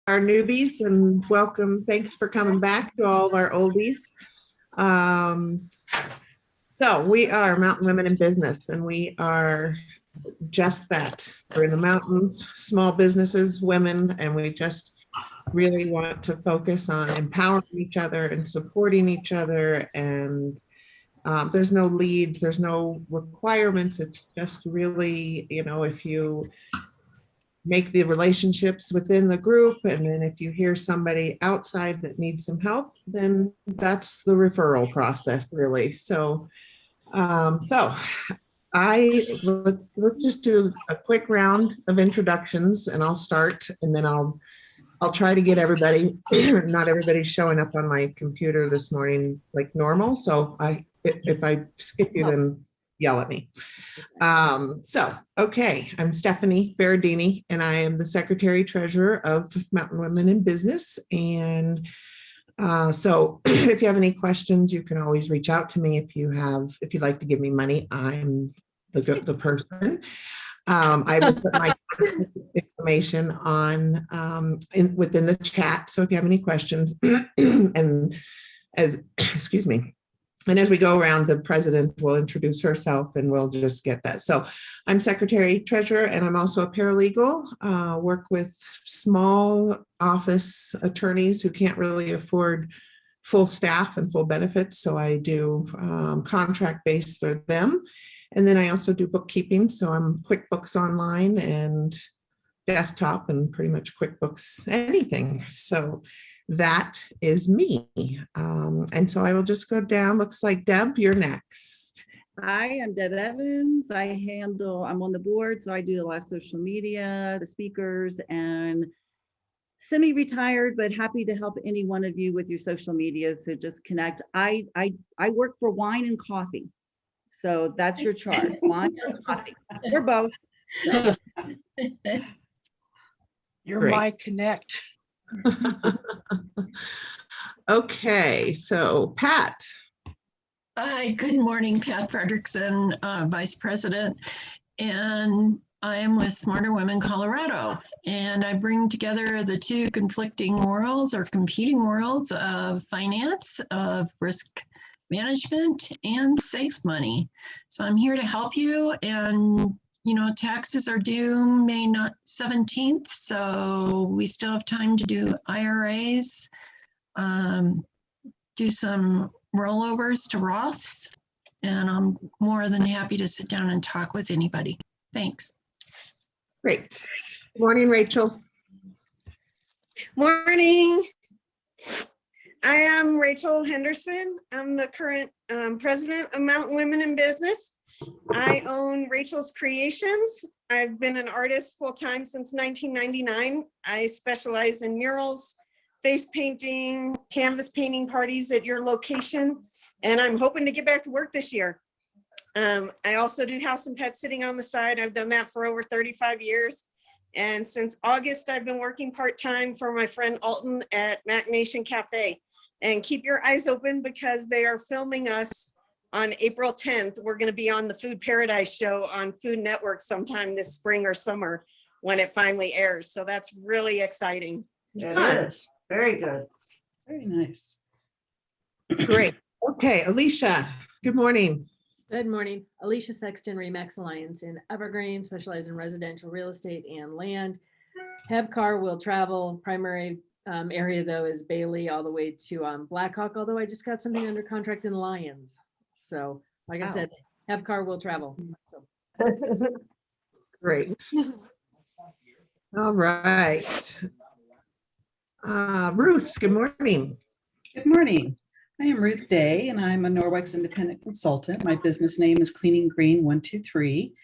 our newbies and welcome. Thanks for coming back to all of our oldies. So we are Mountain Women in Business, and we are just that. We're in the mountains, small businesses, women, and we just really want to focus on empowering each other and supporting each other. And there's no leads, there's no requirements. It's just really, if you make the relationships within the group, and then if you hear somebody outside that needs some help, then that's the referral process, really. So let's just do a quick round of introductions, and I'll start, and then I'll try to get everybody. Not everybody's showing up on my computer this morning like normal, so if I skip you, then yell at me. Okay, I'm Stephanie Berardini, and I am the Secretary Treasurer of Mountain Women in Business. And so if you have any questions, you can always reach out to me. If you'd like to give me money, I'm the person. I will put my information on within the chat. So if you have any questions, and excuse me. And as we go around, the president will introduce herself and we'll just get that. So I'm Secretary Treasurer, and I'm also a paralegal, work with small office attorneys who can't really afford full staff and full benefits. So I do contract based for them. And then I also do bookkeeping. So I'm QuickBooks Online and desktop and pretty much QuickBooks anything. So that is me. And so I will just go down. Looks like Deb, you're next. Hi, I'm Deb Evans. I'm on the board, so I do a lot of social media, the speakers, and semi-retired, but happy to help any one of you with your social media. So just connect. I work for wine and coffee. So that's your chart, wine and coffee, or both. So. You're Great. My connect. Okay, so Pat. Hi, good morning, Pat Fredrickson, Vice President, and I am with Smarter Women Colorado, and I bring together the two conflicting worlds or competing worlds of finance, of risk management, and safe money. So I'm here to help you, and taxes are due May 17th, so we still have time to do IRAs, do some rollovers to Roths, and I'm more than happy to sit down and talk with anybody. Thanks. Great. Good morning, Rachel. Morning. I am Rachel Henderson. I'm the current president of Mountain Women in Business. I own Rachel's Creations. I've been an artist full-time since 1999. I specialize in murals, face painting, canvas painting parties at your location, and I'm hoping to get back to work this year. I also do house and pet sitting on the side. I've done that for over 35 years. And since August, I've been working part-time for my friend Alton at Mac Nation Cafe. And keep your eyes open because they are filming us on April 10th. We're going to be on the Food Paradise show on Food Network sometime this spring or summer when it finally airs. So that's really exciting. It is. Very good. Very nice. Great. Okay, Alicia, good morning. Good morning. Alicia Sexton, Remax Alliance in Evergreen, specialize in residential real estate and land. Car will travel. Primary area, though, is Bailey all the way to Blackhawk, although I just got something under contract in Lyons. So, like I said, Car will travel. So. Great. All right. Ruth, good morning. Good morning. I am Ruth Day, and I'm a Norwex independent consultant. My business name is Cleaning Green 123,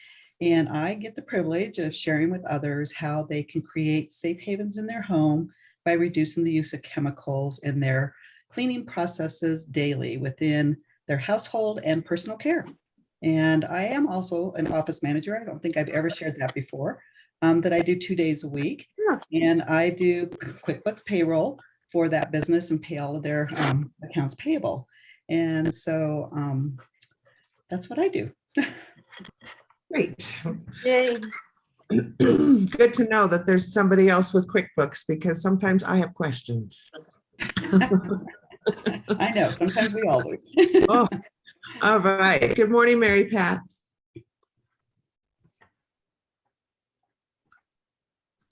and I get the privilege of sharing with others how they can create safe havens in their home by reducing the use of chemicals in their cleaning processes daily within their household and personal care. And I am also an office manager. I don't think I've ever shared that before, that I do 2 days a week. And I do QuickBooks payroll for that business and pay all of their accounts payable. And so that's what I do. Great. Yay. Good to know that there's somebody else with QuickBooks because sometimes I have questions. I know, sometimes we all do. Oh, all right. Good morning, Mary Pat.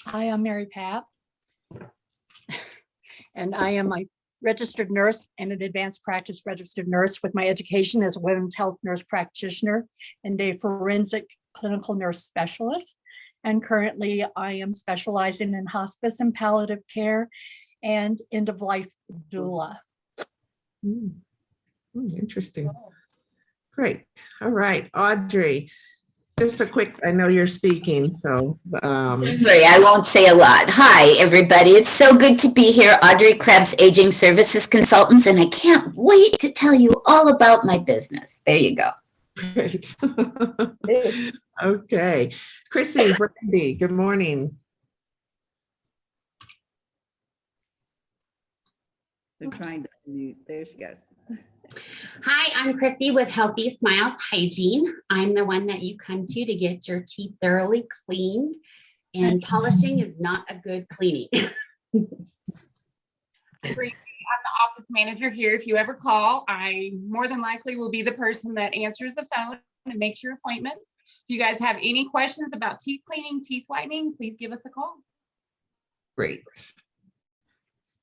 Hi, I'm Mary Pat. And I am a registered nurse and an advanced practice registered nurse with my education as a women's health nurse practitioner and a forensic clinical nurse specialist. And currently I am specializing in hospice and palliative care and end of life doula. Interesting. Great. All right, Audrey. Just a quick, I know you're speaking, so. Don't worry, I won't say a lot. Hi, everybody. It's so good to be here. Audrey Krebs, Aging Services Consultants, and I can't wait to tell you all about my business. There you go. Great. Okay. Chrissy, Brandy, good morning. They're trying to mute. There she goes. Hi, I'm Christy with Healthy Smiles Hygiene. I'm the one that you come to get your teeth thoroughly cleaned, and polishing is not a good cleaning. I'm the office manager here. If you ever call, I more than likely will be the person that answers the phone and makes your appointments. If you guys have any questions about teeth cleaning, teeth whitening, please give us a call. Great.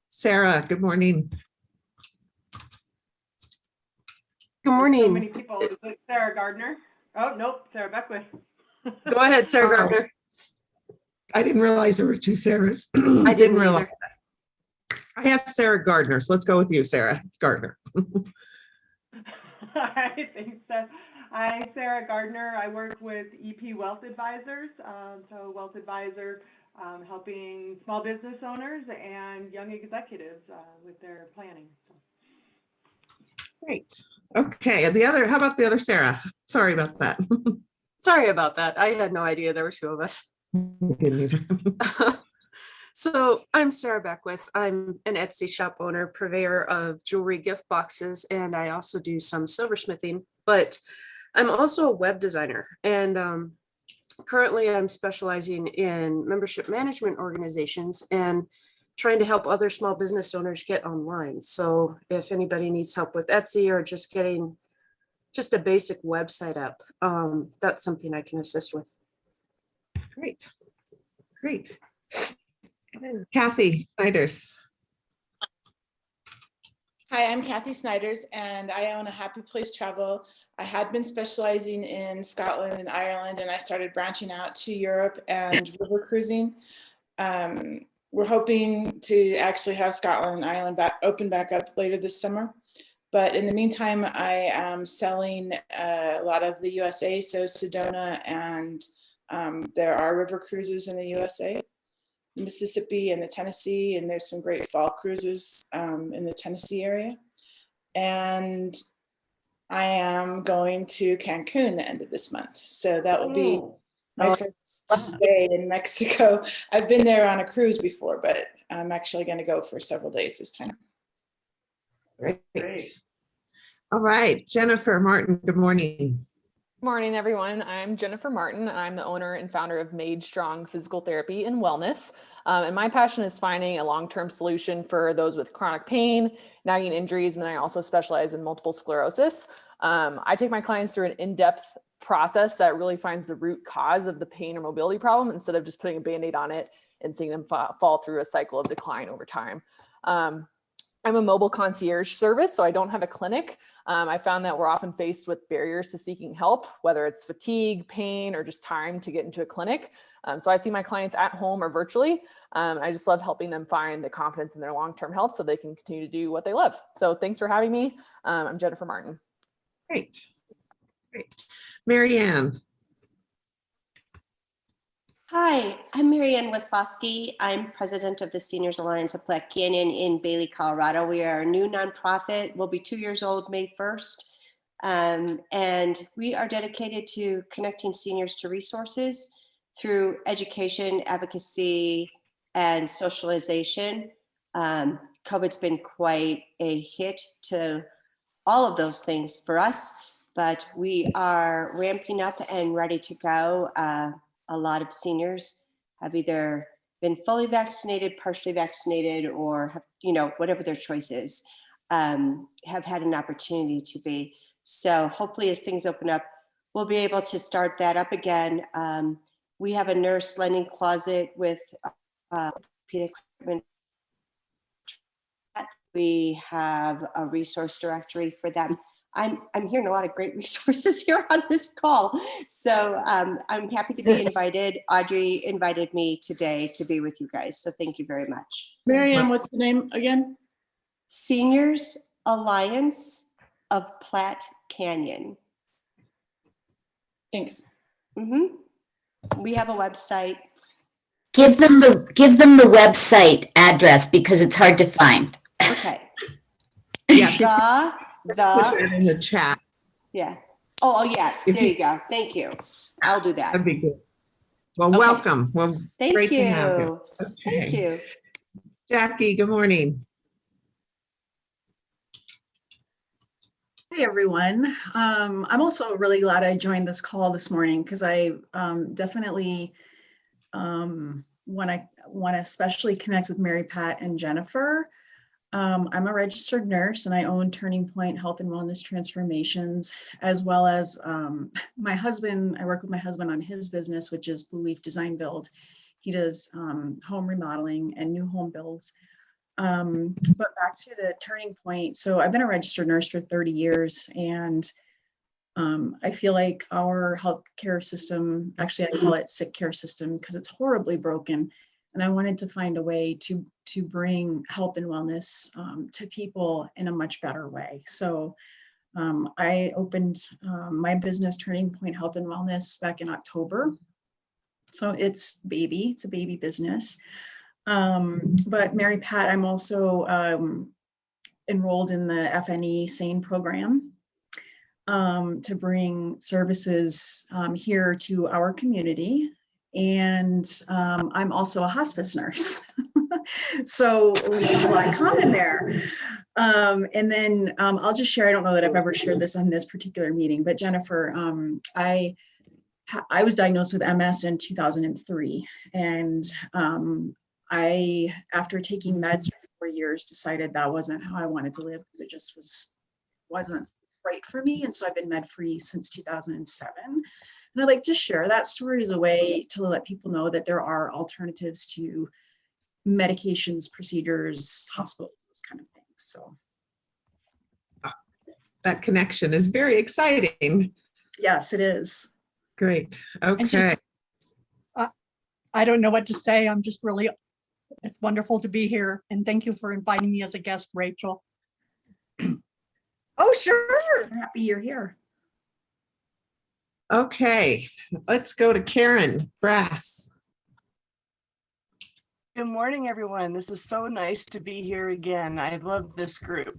Sarah, good morning. Good morning. So many people. Is it Sarah Gardner? Oh, nope, Sarah Beckwith. Go ahead, Sarah Gardner. I didn't realize there were two Sarahs. I didn't realize that. I have Sarah Gardner, so let's go with you, Sarah Gardner. I think so. Hi, Sarah Gardner. I work with EP Wealth Advisors. So Wealth Advisor helping small business owners and young executives with their planning. So. Great. Okay. And the other, how about the other Sarah? Sorry about that. Sorry about that. I had no idea there were two of us. So I'm Sarah Beckwith. I'm an Etsy shop owner, purveyor of jewelry gift boxes, and I also do some silversmithing, but I'm also a web designer. And currently I'm specializing in membership management organizations and trying to help other small business owners get online. So if anybody needs help with Etsy or just getting just a basic website up, that's something I can assist with. Great. Great. Kathy Snyders. Hi, I'm Kathy Snyders, and I own a Happy Place Travel. I had been specializing in Scotland and Ireland, and I started branching out to Europe and river cruising. We're hoping to actually have Scotland and Ireland open back up later this summer. But in the meantime, I am selling a lot of the USA, so Sedona, and there are river cruises in the USA, Mississippi and the Tennessee, and there's some great fall cruises in the Tennessee area. And I am going to Cancun the end of this month. So that will be my first stay in Mexico. I've been there on a cruise before, but I'm actually going to go for several days this time. Great. All right, Jennifer Martin, good morning. Morning, everyone. I'm Jennifer Martin. I'm the owner and founder of Made Strong Physical Therapy and Wellness. And my passion is finding a long-term solution for those with chronic pain, nagging injuries, and then I also specialize in multiple sclerosis. I take my clients through an in-depth process that really finds the root cause of the pain or mobility problem instead of just putting a Band-Aid on it and seeing them fall through a cycle of decline over time. I'm a mobile concierge service, so I don't have a clinic. I found that we're often faced with barriers to seeking help, whether it's fatigue, pain, or just time to get into a clinic. So I see my clients at home or virtually. I just love helping them find the confidence in their long-term health so they can continue to do what they love. So thanks for having me. I'm Jennifer Martin. Great. Mary Ann. Hi, I'm Mary Ann Wisławski. I'm president of the Seniors Alliance of Black Canyon in Bailey, Colorado. We are a new nonprofit. We'll be 2 years old May 1st. And we are dedicated to connecting seniors to resources through education, advocacy, and socialization. COVID's been quite a hit to all of those things for us, but we are ramping up and ready to go. a lot of seniors have either been fully vaccinated, partially vaccinated, or have, whatever their choice is, have had an opportunity to be. So hopefully as things open up, we'll be able to start that up again. We have a nurse lending closet with orthopedic equipment. We have a resource directory for them. I'm hearing a lot of great resources here on this call. So I'm happy to be invited. Audrey invited me today to be with you guys. So thank you very much. Mary Ann, what's the name again? Seniors Alliance of Platte Canyon. Thanks. We have a website. Give them the website address because it's hard to find. Okay. Yeah. The Put that in the chat. yeah. Oh yeah. There you go. Thank you. I'll do that. That'd be good. Well, Okay. welcome. Well, Thank great you. to have you. Thank Okay. you. Jackie, good morning. Hey everyone. I'm also really glad I joined this call this morning because I definitely want to especially connect with Mary Pat and Jennifer. I'm a registered nurse and I own Turning Point Health and Wellness Transformations, as well as my husband. I work with my husband on his business, which is Blue Leaf Design Build. He does home remodeling and new home builds. But back to the Turning Point. So I've been a registered nurse for 30 years and I feel like our healthcare system, actually I call it sick care system because it's horribly broken. And I wanted to find a way to bring health and wellness to people in a much better way. So I opened my business Turning Point Health and Wellness back in October. So it's a baby business. But Mary Pat, I'm also enrolled in the FNE SANE program to bring services here to our community. And I'm also a hospice nurse. So we have a lot in common there. And then I'll just share, I don't know that I've ever shared this on this particular meeting, but Jennifer, I was diagnosed with MS in 2003. And after taking meds for 4 years, decided that wasn't how I wanted to live because it just wasn't right for me. And so I've been med-free since 2007. And I'd like to share that story as a way to let people know that there are alternatives to medications, procedures, hospitals, those kind of things. So that connection is very exciting. Yes, it is. Great. Okay. I don't know what to say. I'm just really, it's wonderful to be here. And thank you for inviting me as a guest, Rachel. Oh, sure. I'm happy you're here. Okay, let's go to Karen Brass. Good morning, everyone. This is so nice to be here again. I love this group.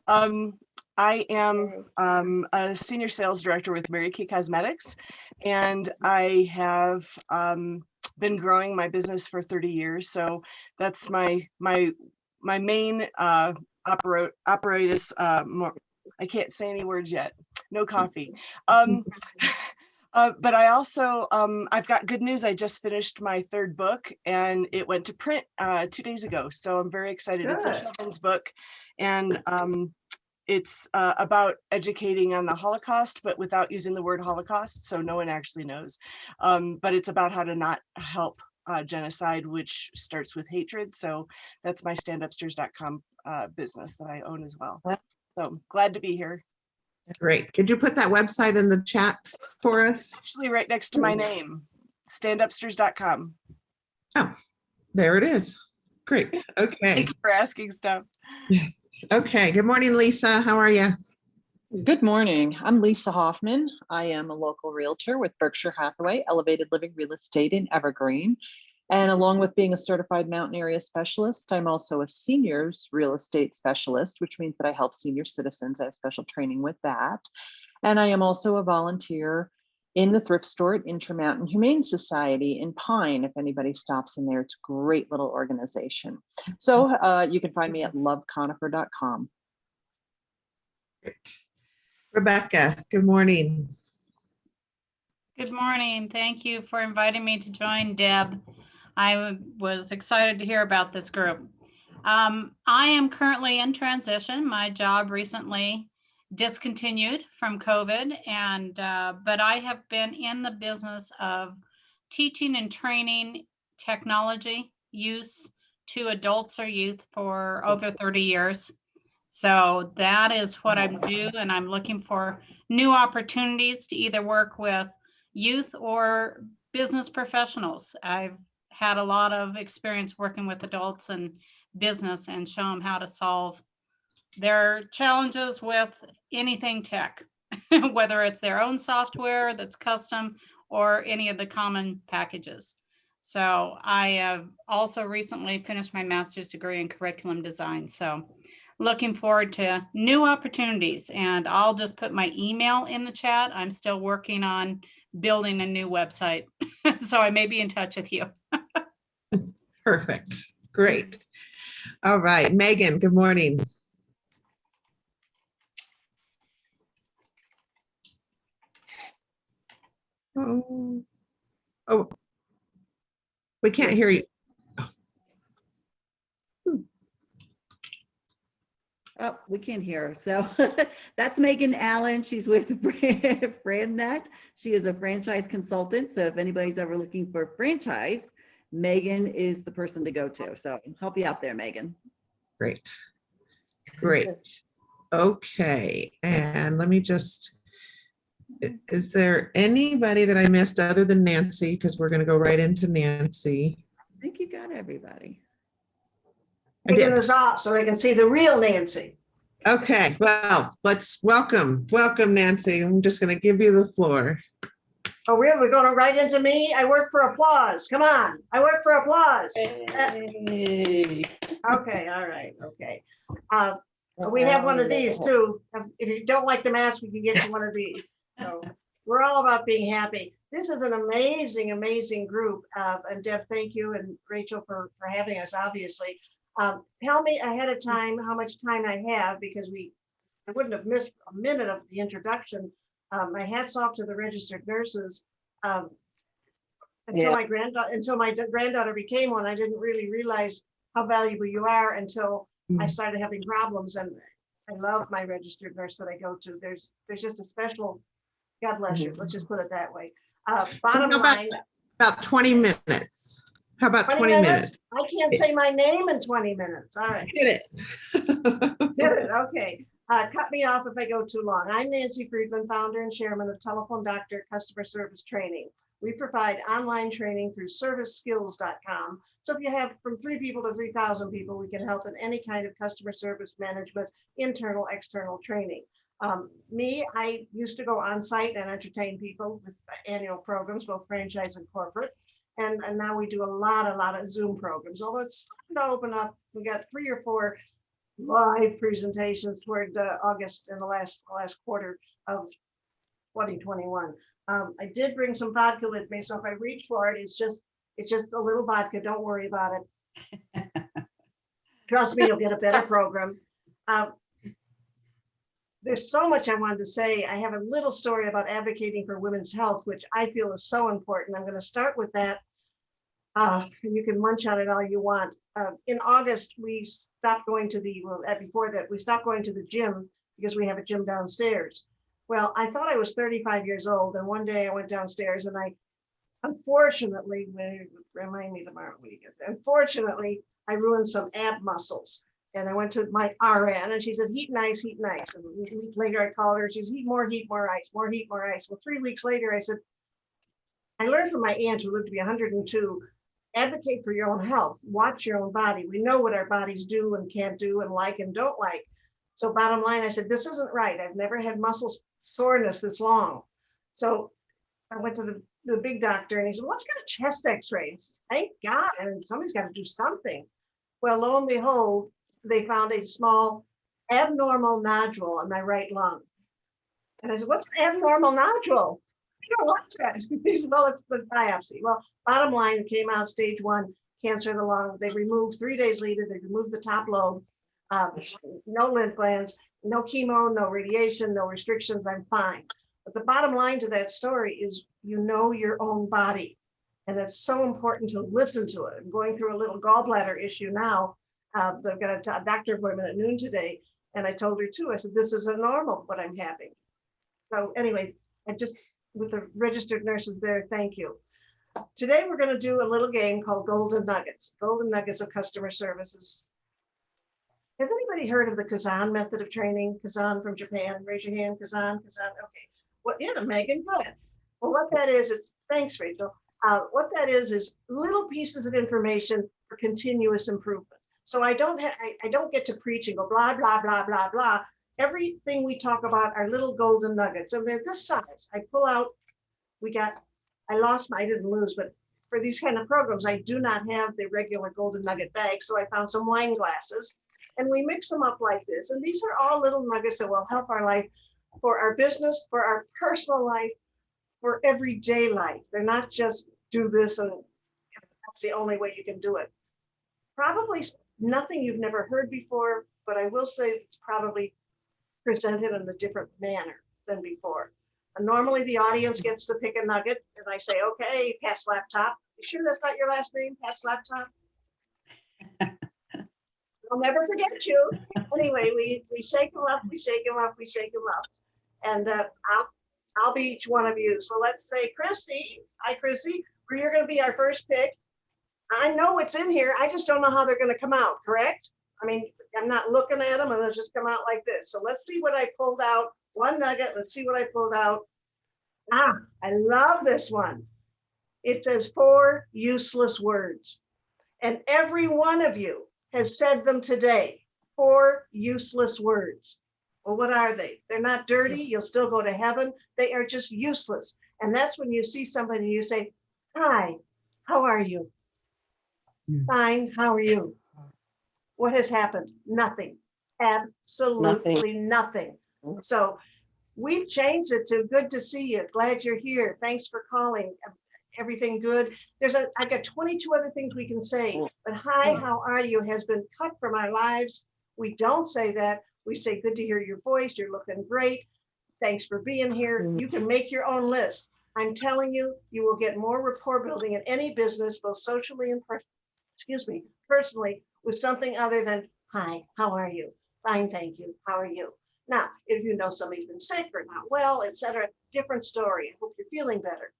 I am a senior sales director with Mary Kay Cosmetics, and I have been growing my business for 30 years. So that's my main apparatus. I can't say any words yet. No coffee. But I also, I've got good news. I just finished my third book and it went to print 2 days ago. So I'm very excited. Good. It's a children's book and it's about educating on the Holocaust, but without using the word Holocaust. So no one actually knows. But it's about how to not help genocide, which starts with hatred. So that's my standupstairs.com business that I own as well. So glad to be here. Great. Could you put that website in the chat for us? Actually, right next to my name, standupstairs.com. Oh, there it is. Great. Okay. Thank you for asking stuff. Yes. Okay. Good morning, Lisa. How are you? Good morning. I'm Lisa Hoffman. I am a local realtor with Berkshire Hathaway Elevated Living Real Estate in Evergreen. And along with being a certified mountain area specialist, I'm also a seniors real estate specialist, which means that I help senior citizens. I have special training with that. And I am also a volunteer in the thrift store at Intermountain Humane Society in Pine. If anybody stops in there, it's a great little organization. So you can find me at loveconifer.com. Great. Rebecca, good morning. Good morning. Thank you for inviting me to join, Deb. I was excited to hear about this group. I am currently in transition. My job recently discontinued from COVID, and but I have been in the business of teaching and training technology use to adults or youth for over 30 years. So that is what I'm doing, and I'm looking for new opportunities to either work with youth or business professionals. I've had a lot of experience working with adults and business and show them how to solve their challenges with anything tech, whether it's their own software that's custom or any of the common packages. So I have also recently finished my master's degree in curriculum design. So looking forward to new opportunities, and I'll just put my email in the chat. I'm still working on building a new website. So I may be in touch with you. Perfect. Great. All right, Megan, good morning. Oh, we can't hear you. Oh, we can't hear her. So that's Megan Allen. She's with Friedman. She is a franchise consultant. So if anybody's ever looking for a franchise, Megan is the person to go to. So I'll help you out there, Megan. Great. Great. Okay. And let me just, is there anybody that I missed other than Nancy? Because we're going to go right into Nancy. I think you got everybody. Taking this off so I can see the real Nancy. Okay, well, let's welcome Nancy. I'm just going to give you the floor. Oh, really? We're going right into me? I work for applause. Come on. I work for applause. Hey. Okay, all right, okay. We have one of these too. If you don't like the mask, we can get you one of these. So we're all about being happy. This is an amazing, amazing group. And Deb, thank you, and Rachel for having us, obviously. Tell me ahead of time how much time I have, because I wouldn't have missed a minute of the introduction. My hat's off to the registered nurses. Until my granddaughter became one, I didn't really realize how valuable you are until I started having problems. And I love my registered nurse that I go to. There's just a special, God bless you. Let's just put it that way. Bottom line, about 20 minutes. How about 20 minutes? I can't say my name in 20 minutes. All right. Get it. Get it. Okay. Cut me off if I go too long. I'm Nancy Friedman, founder and chairman of Telephone Doctor Customer Service Training. We provide online training through serviceskills.com. So if you have from 3 people to 3,000 people, we can help in any kind of customer service management, internal, external training. I used to go on site and entertain people with annual programs, both franchise and corporate. And now we do a lot of Zoom programs. Although it's starting to open up, we got 3 or 4 live presentations toward August in the last quarter of 2021. I did bring some vodka with me, so if I reach for it, it's just a little vodka. Don't worry about it. Trust me, you'll get a better program. There's so much I wanted to say. I have a little story about advocating for women's health, which I feel is so important. I'm going to start with that. And you can munch on it all you want. In August, we stopped going to before that, we stopped going to the gym because we have a gym downstairs. Well, I thought I was 35 years old. And one day I went downstairs and unfortunately, remind me tomorrow when you get there. Unfortunately, I ruined some ab muscles. And I went to my RN and she said, heat and ice, heat and ice. And a week later I called her, she said, heat, more ice, more heat, more ice. Well, 3 weeks later, I said, I learned from my aunt who lived to be 102, advocate for your own health, watch your own body. We know what our bodies do and can't do and like and don't like. So bottom line, I said, this isn't right. I've never had muscle soreness this long. So I went to the big doctor and he said, let's get a chest x-ray. Thank God, and somebody's got to do something. Well, lo and behold, they found a small abnormal nodule in my right lung. And I said, what's an abnormal nodule? I don't want that. He said, well, it's the biopsy. Well, bottom line, it came out stage 1, cancer of the lung. They removed 3 days later, they removed the top lobe, no lymph glands, no chemo, no radiation, no restrictions. I'm fine. But the bottom line to that story is you know your own body. And it's so important to listen to it. I'm going through a little gallbladder issue now. I've got a doctor appointment at noon today. And I told her too, I said, this isn't normal, what I'm having. So anyway, with the registered nurses there, thank you. Today, we're going to do a little game called Golden Nuggets. Golden Nuggets of customer services. Has anybody heard of the Kazan method of training? Kazan from Japan, raise your hand, Kazan. Okay. Well, yeah, Megan, go ahead. Well, what that is, thanks, Rachel. What that is little pieces of information for continuous improvement. So I don't get to preach and go blah, blah, blah, blah, blah. Everything we talk about are little golden nuggets. And they're this size. I pull out, I didn't lose, but for these kind of programs, I do not have the regular golden nugget bag. So I found some wine glasses and we mix them up like this. And these are all little nuggets that will help our life, for our business, for our personal life, for everyday life. They're not just do this and that's the only way you can do it. Probably nothing you've never heard before, but I will say it's probably presented in a different manner than before. And normally the audience gets to pick a nugget and I say, okay, pass laptop. You sure that's not your last name, pass laptop? I'll never forget you. Anyway, we shake them up, we shake them up, we shake them up. And I'll be each one of you. So let's say Christy, hi Christy, you're gonna be our first pick. I know it's in here, I just don't know how they're gonna come out, correct? I mean, I'm not looking at them and they'll just come out like this. So let's see what I pulled out. One nugget, let's see what I pulled out. I love this one. It says 4 useless words. And every one of you has said them today. 4 useless words. Well, what are they? They're not dirty. You'll still go to heaven. They are just useless. And that's when you see somebody, you say, hi, how are you? Fine, how are you? What has happened? Nothing. Absolutely nothing. So we've changed it to good to see you. Glad you're here. Thanks for calling. Everything good. I got 22 other things we can say, but hi, how are you has been cut from our lives. We don't say that. We say, good to hear your voice. You're looking great. Thanks for being here. You can make your own list. I'm telling you, you will get more rapport building in any business, both socially and personally, with something other than, hi, how are you? Fine, thank you. How are you? Now, if you know somebody's been sick or not well, etc., different story. I hope you're feeling better.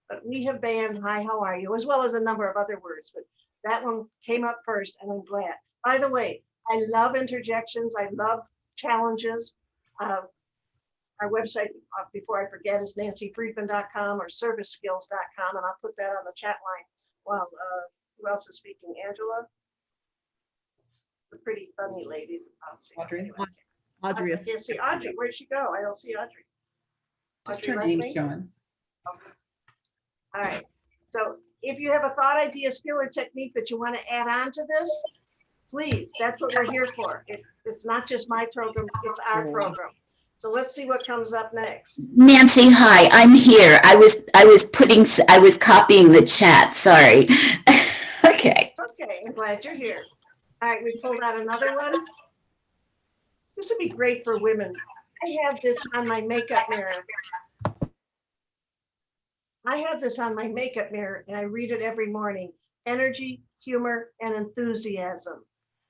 But we have banned hi, how are you, as well as a number of other words. But that one came up first, and I'm glad. By the way, I love interjections. I love challenges. Our website, before I forget, is nancyfriedman.com or serviceskills.com, and I'll put that on the chat line. Well, who else is speaking? Angela? The pretty funny lady. Audrey. Audrey. I can't see Audrey. Where'd she go? I don't see Audrey. Just Audrey her left name me? showing. Okay. All right. So if you have a thought, idea, skill, or technique that you want to add on to this, please, that's what we're here for. It's not just my program, it's our program. So let's see what comes up next. Nancy, hi, I'm here. I was copying the chat, sorry. Okay. Okay, I'm glad you're here. All right, we pulled out another one. This would be great for women. I have this on my makeup mirror. And I read it every morning. Energy, humor, and enthusiasm.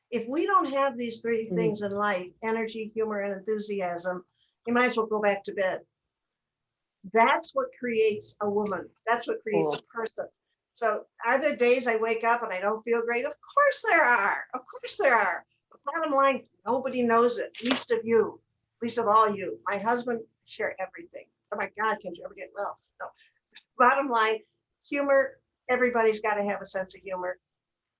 If we don't have these 3 things in life, energy, humor, and enthusiasm, you might as well go back to bed. That's what creates a woman. That's what creates a person. So are there days I wake up and I don't feel great? Of course there are. Of course there are. But bottom line, nobody knows it, least of you, least of all you. My husband share everything. Oh my God, can you ever get well? No. Bottom line, humor, everybody's got to have a sense of humor.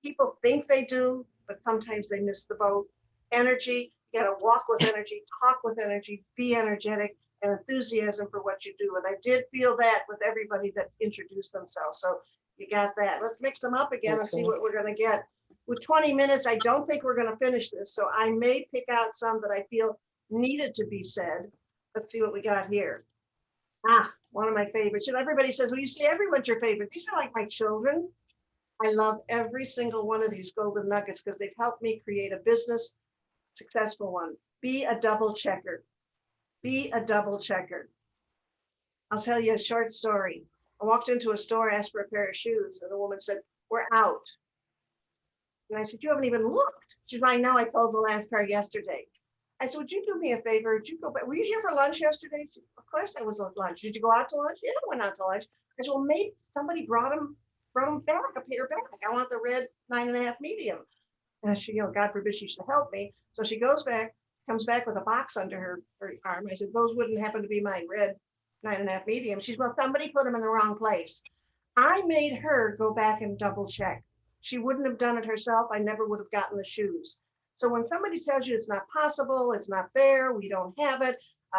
People think they do, but sometimes they miss the boat. Energy, you got to walk with energy, talk with energy, be energetic, and enthusiasm for what you do. And I did feel that with everybody that introduced themselves. So you got that. Let's mix them up again and see what we're going to get. With 20 minutes, I don't think we're going to finish this. So I may pick out some that I feel needed to be said. Let's see what we got here. One of my favorites. And everybody says, well, you say everyone's your favorite. These are like my children. I love every single one of these golden nuggets because they've helped me create a business, successful one. Be a double checker. Be a double checker. I'll tell you a short story. I walked into a store, asked for a pair of shoes, and the woman said, "We're out." And I said, "You haven't even looked." She's like, "No, I sold the last pair yesterday." I said, "Would you do me a favor? Would you go back? Were you here for lunch yesterday?" She, "Of course I was at lunch." "Did you go out to lunch?" "Yeah, I went out to lunch." I said, "Well, maybe somebody brought them back, a pair back. I want the red 9.5 medium." And she, God forbid she should help me. So she goes back, comes back with a box under her arm. I said, "Those wouldn't happen to be my red 9.5 medium." She's, "Well, somebody put them in the wrong place." I made her go back and double check. She wouldn't have done it herself. I never would have gotten the shoes. So when somebody tells you it's not possible, it's not there, we don't have it,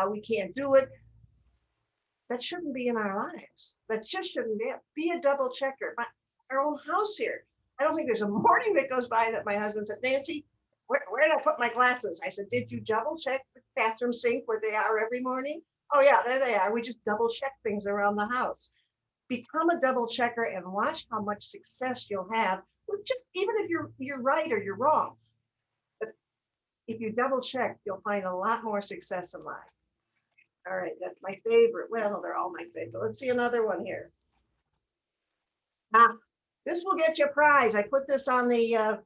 we can't do it, that shouldn't be in our lives. That just shouldn't be it. Be a double checker. Our own house here, I don't think there's a morning that goes by that my husband said, "Nancy, where did I put my glasses?" I said, "Did you double check the bathroom sink where they are every morning?" "Oh yeah, there they are." We just double check things around the house. Become a double checker and watch how much success you'll have with just, even if you're right or you're wrong. But if you double check, you'll find a lot more success in life. All right, that's my favorite. Well, they're all my favorite. Let's see another one here. This will get you a prize. I put this on the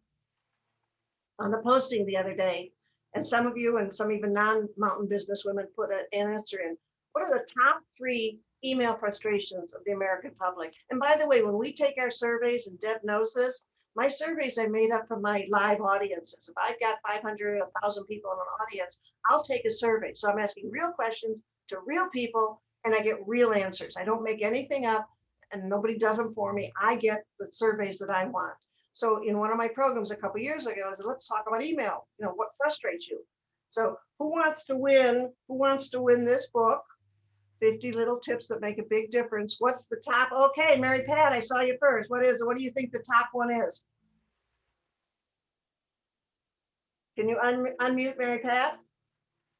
posting the other day, and some of you and some even non-mountain business women put an answer in. What are the top 3 email frustrations of the American public? And by the way, when we take our surveys, and Deb knows this, my surveys are made up from my live audiences. If I've got 500, 1,000 people in an audience, I'll take a survey. So I'm asking real questions to real people, and I get real answers. I don't make anything up, and nobody does them for me. I get the surveys that I want. So in one of my programs a couple years ago, I said, let's talk about email. What frustrates you? So who wants to win this book? 50 little tips that make a big difference. What's the top? Okay, Mary Pat, I saw you first. What do you think the top one is? Can you unmute Mary Pat?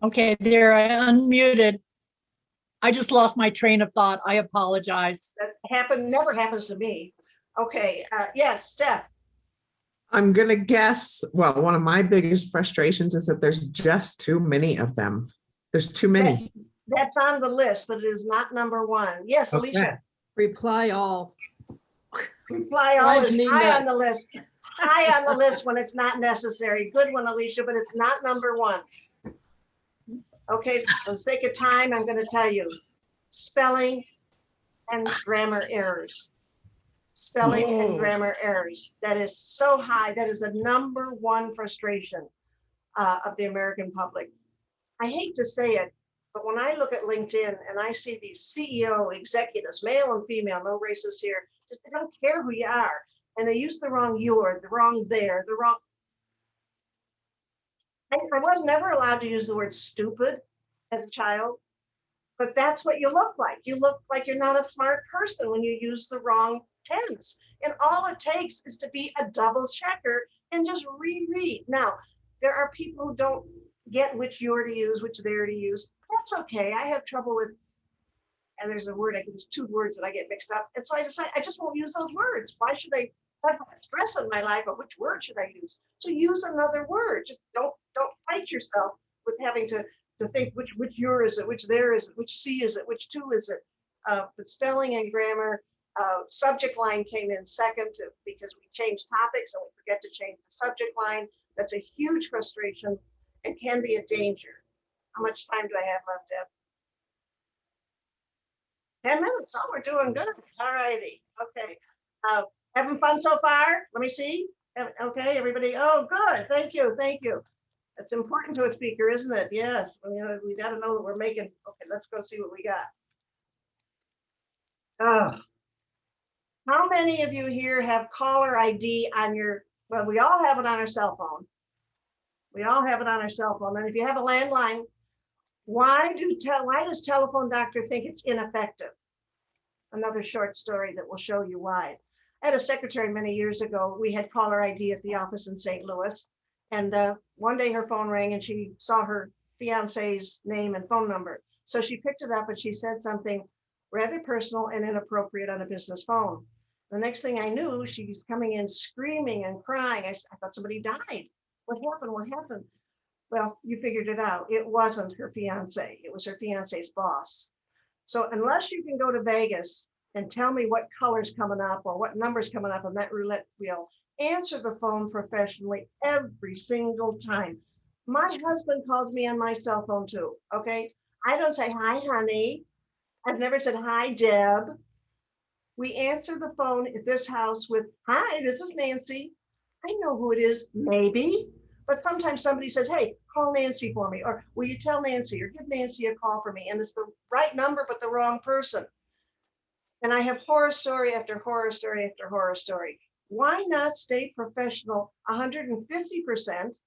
Okay, there, I unmuted. I just lost my train of thought. I apologize. That never happens to me. Okay, yes, Steph. I'm gonna guess, well, one of my biggest frustrations is that there's just too many of them. There's too many. That's on the list, but it is not number 1. Yes, Alicia. Okay. Reply all. Reply all is high on the list. High on the list when it's not necessary. Good one, Alicia, but it's not number 1. Okay, for the sake of time, I'm going to tell you. Spelling and grammar errors. Spelling and grammar errors. That is so high. That is the number 1 frustration of the American public. I hate to say it, but when I look at LinkedIn and I see these CEO executives, male and female, no races here, just they don't care who you are. And they use the wrong "you're," the wrong "there," the wrong. I was never allowed to use the word stupid as a child, but that's what you look like. You look like you're not a smart person when you use the wrong tense. And all it takes is to be a double checker and just reread. Now, there are people who don't get which "you're" to use, which "there" to use. That's okay. I have trouble with, and there's there's 2 words that I get mixed up. And so I decide I just won't use those words. Why should I have stress in my life of which word should I use? So use another word. Just don't fight yourself with having to think which "you're" is it, which "there" is it, which "see" is it, which "to" is it. But spelling and grammar, subject line came in second because we changed topics and we forget to change the subject line. That's a huge frustration and can be a danger. How much time do I have left, Deb? 10 minutes. Oh, we're doing good. All righty. Okay. Having fun so far? Let me see. Okay, everybody. Oh, good. Thank you. Thank you. It's important to a speaker, isn't it? Yes. We got to know that we're making. Okay, let's go see what we got. Oh. How many of you here have caller ID on your, well, we all have it on our cell phone. We all have it on our cell phone. And if you have a landline, why does Telephone Doctor think it's ineffective? Another short story that will show you why. I had a secretary many years ago. We had caller ID at the office in St. Louis. And one day her phone rang and she saw her fiance's name and phone number. So she picked it up and she said something rather personal and inappropriate on a business phone. The next thing I knew, she's coming in screaming and crying. I thought somebody died. What happened? What happened? Well, you figured it out. It wasn't her fiance. It was her fiance's boss. So unless you can go to Vegas and tell me what color's coming up or what number's coming up on that roulette wheel, answer the phone professionally every single time. My husband called me on my cell phone too, okay? I don't say, hi, honey. I've never said, hi, Deb. We answer the phone at this house with, hi, this is Nancy. I know who it is, maybe. But sometimes somebody says, hey, call Nancy for me, or will you tell Nancy, or give Nancy a call for me? And it's the right number, but the wrong person. And I have horror story after horror story after horror story. Why not stay professional 150%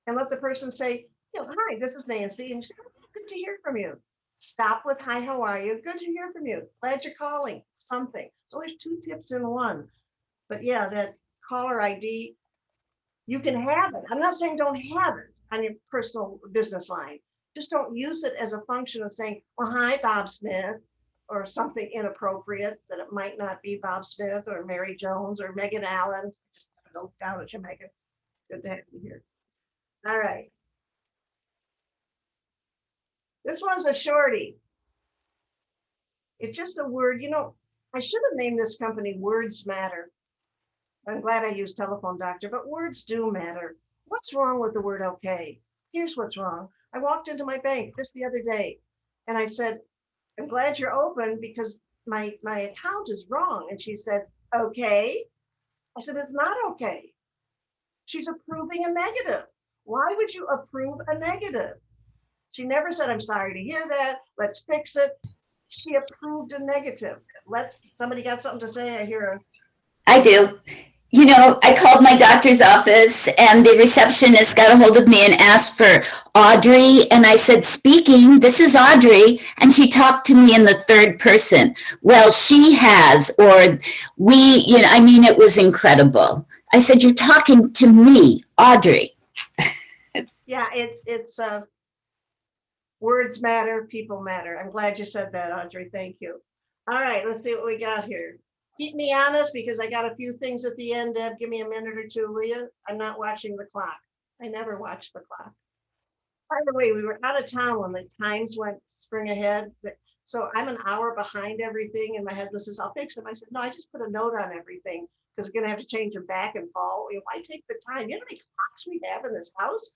and let the person say, hi, this is Nancy. And you say, oh, good to hear from you. Stop with, hi, how are you? Good to hear from you. Glad you're calling, something. So there's 2 tips in one. But yeah, that caller ID, you can have it. I'm not saying don't have it on your personal business line. Just don't use it as a function of saying, well, hi, Bob Smith, or something inappropriate that it might not be Bob Smith or Mary Jones or Megan Allen. Just don't doubt it, Jamaica. Good to have you here. All right. This one's a shorty. It's just a word, I should have named this company Words Matter. I'm glad I used telephone doctor, but words do matter. What's wrong with the word okay? Here's what's wrong. I walked into my bank just the other day and I said, I'm glad you're open because my account is wrong. And she says, okay. I said, it's not okay. She's approving a negative. Why would you approve a negative? She never said, I'm sorry to hear that. Let's fix it. She approved a negative. Somebody got something to say? I hear her. I do. I called my doctor's office and the receptionist got a hold of me and asked for Audrey. And I said, speaking, this is Audrey. And she talked to me in the third person. Well, she has, or we, it was incredible. I said, you're talking to me, Audrey. Yeah, it's words matter, people matter. I'm glad you said that, Audrey. Thank you. All right, let's see what we got here. Keep me honest because I got a few things at the end, Deb. Give me a minute or two, will you? I'm not watching the clock. I never watch the clock. By the way, we were out of town when the times went spring ahead. So I'm an hour behind everything and my husband says, I'll fix them. I said, no, I just put a note on everything because we're going to have to change them back and fall. Why take the time? You know how many clocks we have in this house?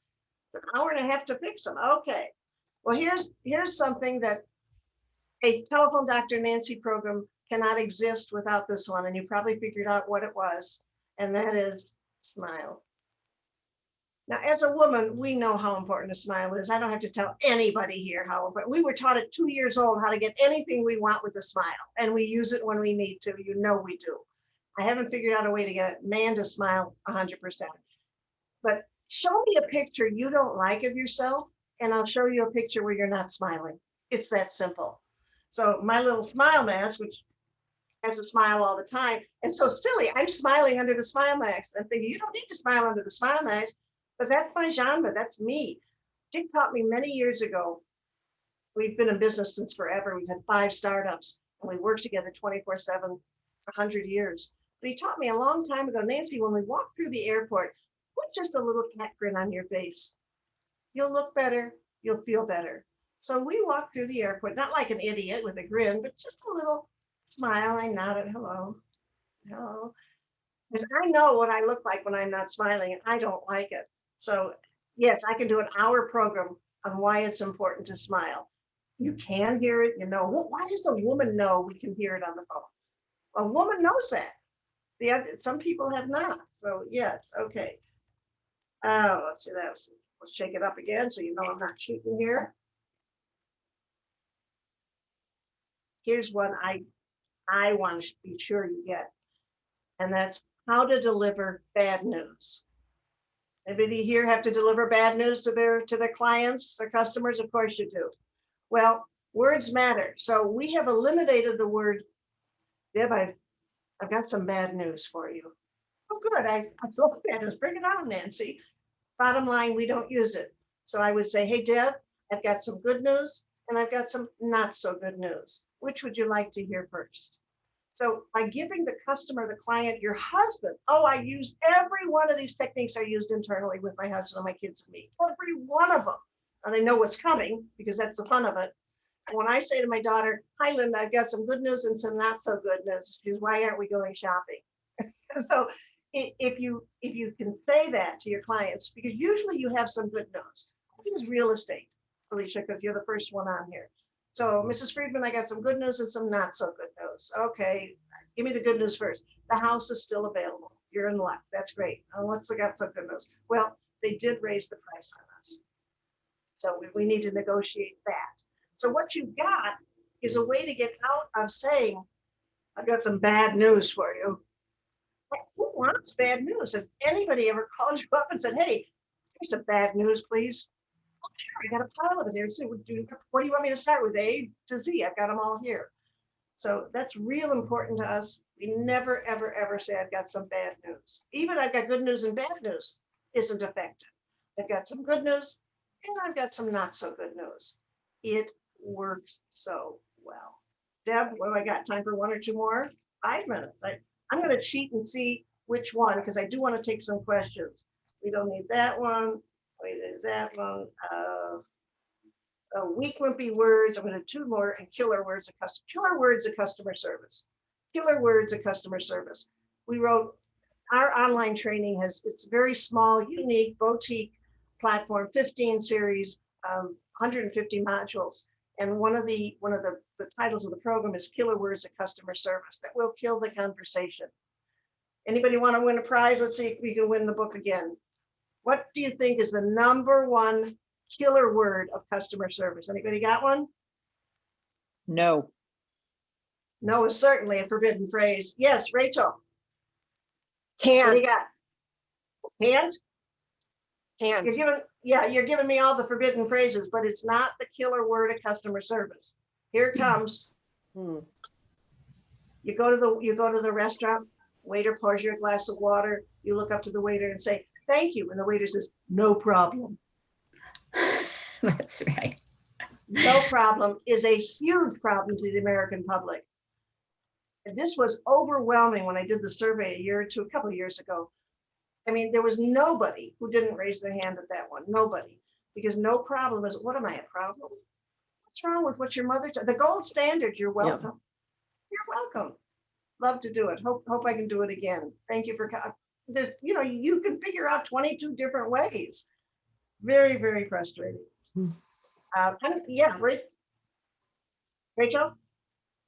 It's an hour and a half to fix them. Okay. Well, here's something that a telephone Dr. Nancy program cannot exist without this one. And you probably figured out what it was. And that is smile. Now, as a woman, we know how important a smile is. I don't have to tell anybody here how important. We were taught at 2 years old how to get anything we want with a smile. And we use it when we need to. We do. I haven't figured out a way to get a man to smile 100%. But show me a picture you don't like of yourself, and I'll show you a picture where you're not smiling. It's that simple. So my little smile mask, which has a smile all the time, and so silly, I'm smiling under the smile mask. I'm thinking, you don't need to smile under the smile mask, but that's my genre, that's me. Dick taught me many years ago. We've been in business since forever. We've had 5 startups, and we worked together 24/7, 100 years. But he taught me a long time ago, Nancy, when we walk through the airport, put just a little cat grin on your face. You'll look better, you'll feel better. So we walk through the airport, not like an idiot with a grin, but just a little smile. I nodded, hello, hello. Because I know what I look like when I'm not smiling, and I don't like it. So yes, I can do an hour program on why it's important to smile. You can hear it, why does a woman know we can hear it on the phone? A woman knows that. Some people have not. So yes, okay. Let's see that. Let's shake it up again so you know I'm not cheating here. Here's one I want to be sure you get, and that's how to deliver bad news. Anybody here have to deliver bad news to their clients, their customers? Of course you do. Well, words matter. So we have eliminated the word. Deb, I've got some bad news for you. Oh, good. I feel bad news. Bring it on, Nancy. Bottom line, we don't use it. So I would say, hey, Deb, I've got some good news and I've got some not so good news. Which would you like to hear first? So by giving the customer, the client, your husband, I used every one of these techniques I used internally with my husband and my kids and me, every one of them. And they know what's coming because that's the fun of it. When I say to my daughter, hi, Linda, I've got some good news and some not so good news, she's, why aren't we going shopping? So if you can say that to your clients, because usually you have some good news. Use real estate, Alicia, because you're the first one on here. So Mrs. Friedman, I got some good news and some not so good news. Okay, give me the good news first. The house is still available. You're in luck. That's great. What's the got some good news? Well, they did raise the price on us. So we need to negotiate that. So what you've got is a way to get out of saying, I've got some bad news for you. Who wants bad news? Has anybody ever called you up and said, hey, here's some bad news, please? Oh, sure, I got a pile of it here. So what do you want me to start with? A to Z, I've got them all here. So that's real important to us. We never, ever, ever say I've got some bad news. Even I've got good news and bad news isn't effective. I've got some good news and I've got some not so good news. It works so well. Deb, what do I got? Time for one or two more? 5 minutes. I'm going to cheat and see which one, because I do want to take some questions. We don't need that one. We need that one. Weak wimpy words. I'm going to do 2 more, and killer words of customer service. Killer words of customer service. We wrote our online training it's very small, unique, boutique platform, 15 series, 150 modules. And one of the titles of the program is Killer Words of Customer Service that will kill the conversation. Anybody want to win a prize? Let's see if we can win the book again. What do you think is the #1 killer word of customer service? Anybody got one? No. No is certainly a forbidden phrase. Yes, Rachel. Can't. What do you got? Can't? Can't. You're giving me all the forbidden phrases, but it's not the killer word of customer service. Here it comes. You go to the restaurant, waiter pours you a glass of water, you look up to the waiter and say, thank you. And the waiter says, no problem. That's right. No problem is a huge problem to the American public. And this was overwhelming when I did the survey a couple of years ago. I mean, there was nobody who didn't raise their hand at that one. Nobody. Because no problem is, what am I, a problem? What's wrong with what your mother said? The gold standard, you're welcome. Yeah. You're welcome. Love to do it. Hope I can do it again. Thank you for coming. You can figure out 22 different ways. Very, very frustrating. Rachel?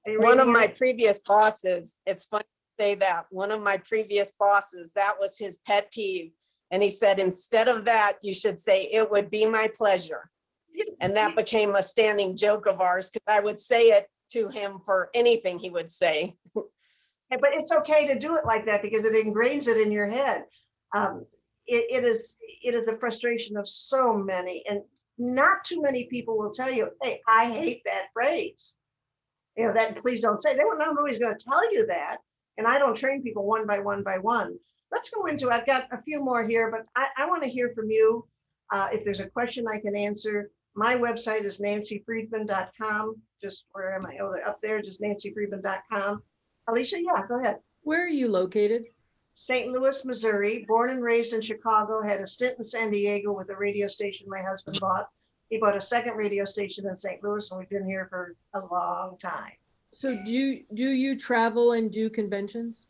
One of my previous bosses, it's funny to say that, one of my previous bosses, that was his pet peeve. And he said, instead of that, you should say, it would be my pleasure. And that became a standing joke of ours because I would say it to him for anything he would say. But it's okay to do it like that because it ingrains it in your head. It is a frustration of so many, and not too many people will tell you, hey, I hate that phrase. That please don't say. They were not always going to tell you that. And I don't train people one by one by one. Let's go into, I've got a few more here, but I want to hear from you. If there's a question I can answer, my website is nancyfriedman.com. Just where am I? Oh, they're up there, just nancyfriedman.com. Alicia, yeah, go ahead. Where are you located? St. Louis, Missouri, born and raised in Chicago, had a stint in San Diego with a radio station my husband bought. He bought a second radio station in St. Louis, and we've been here for a long time. So do you travel and do conventions?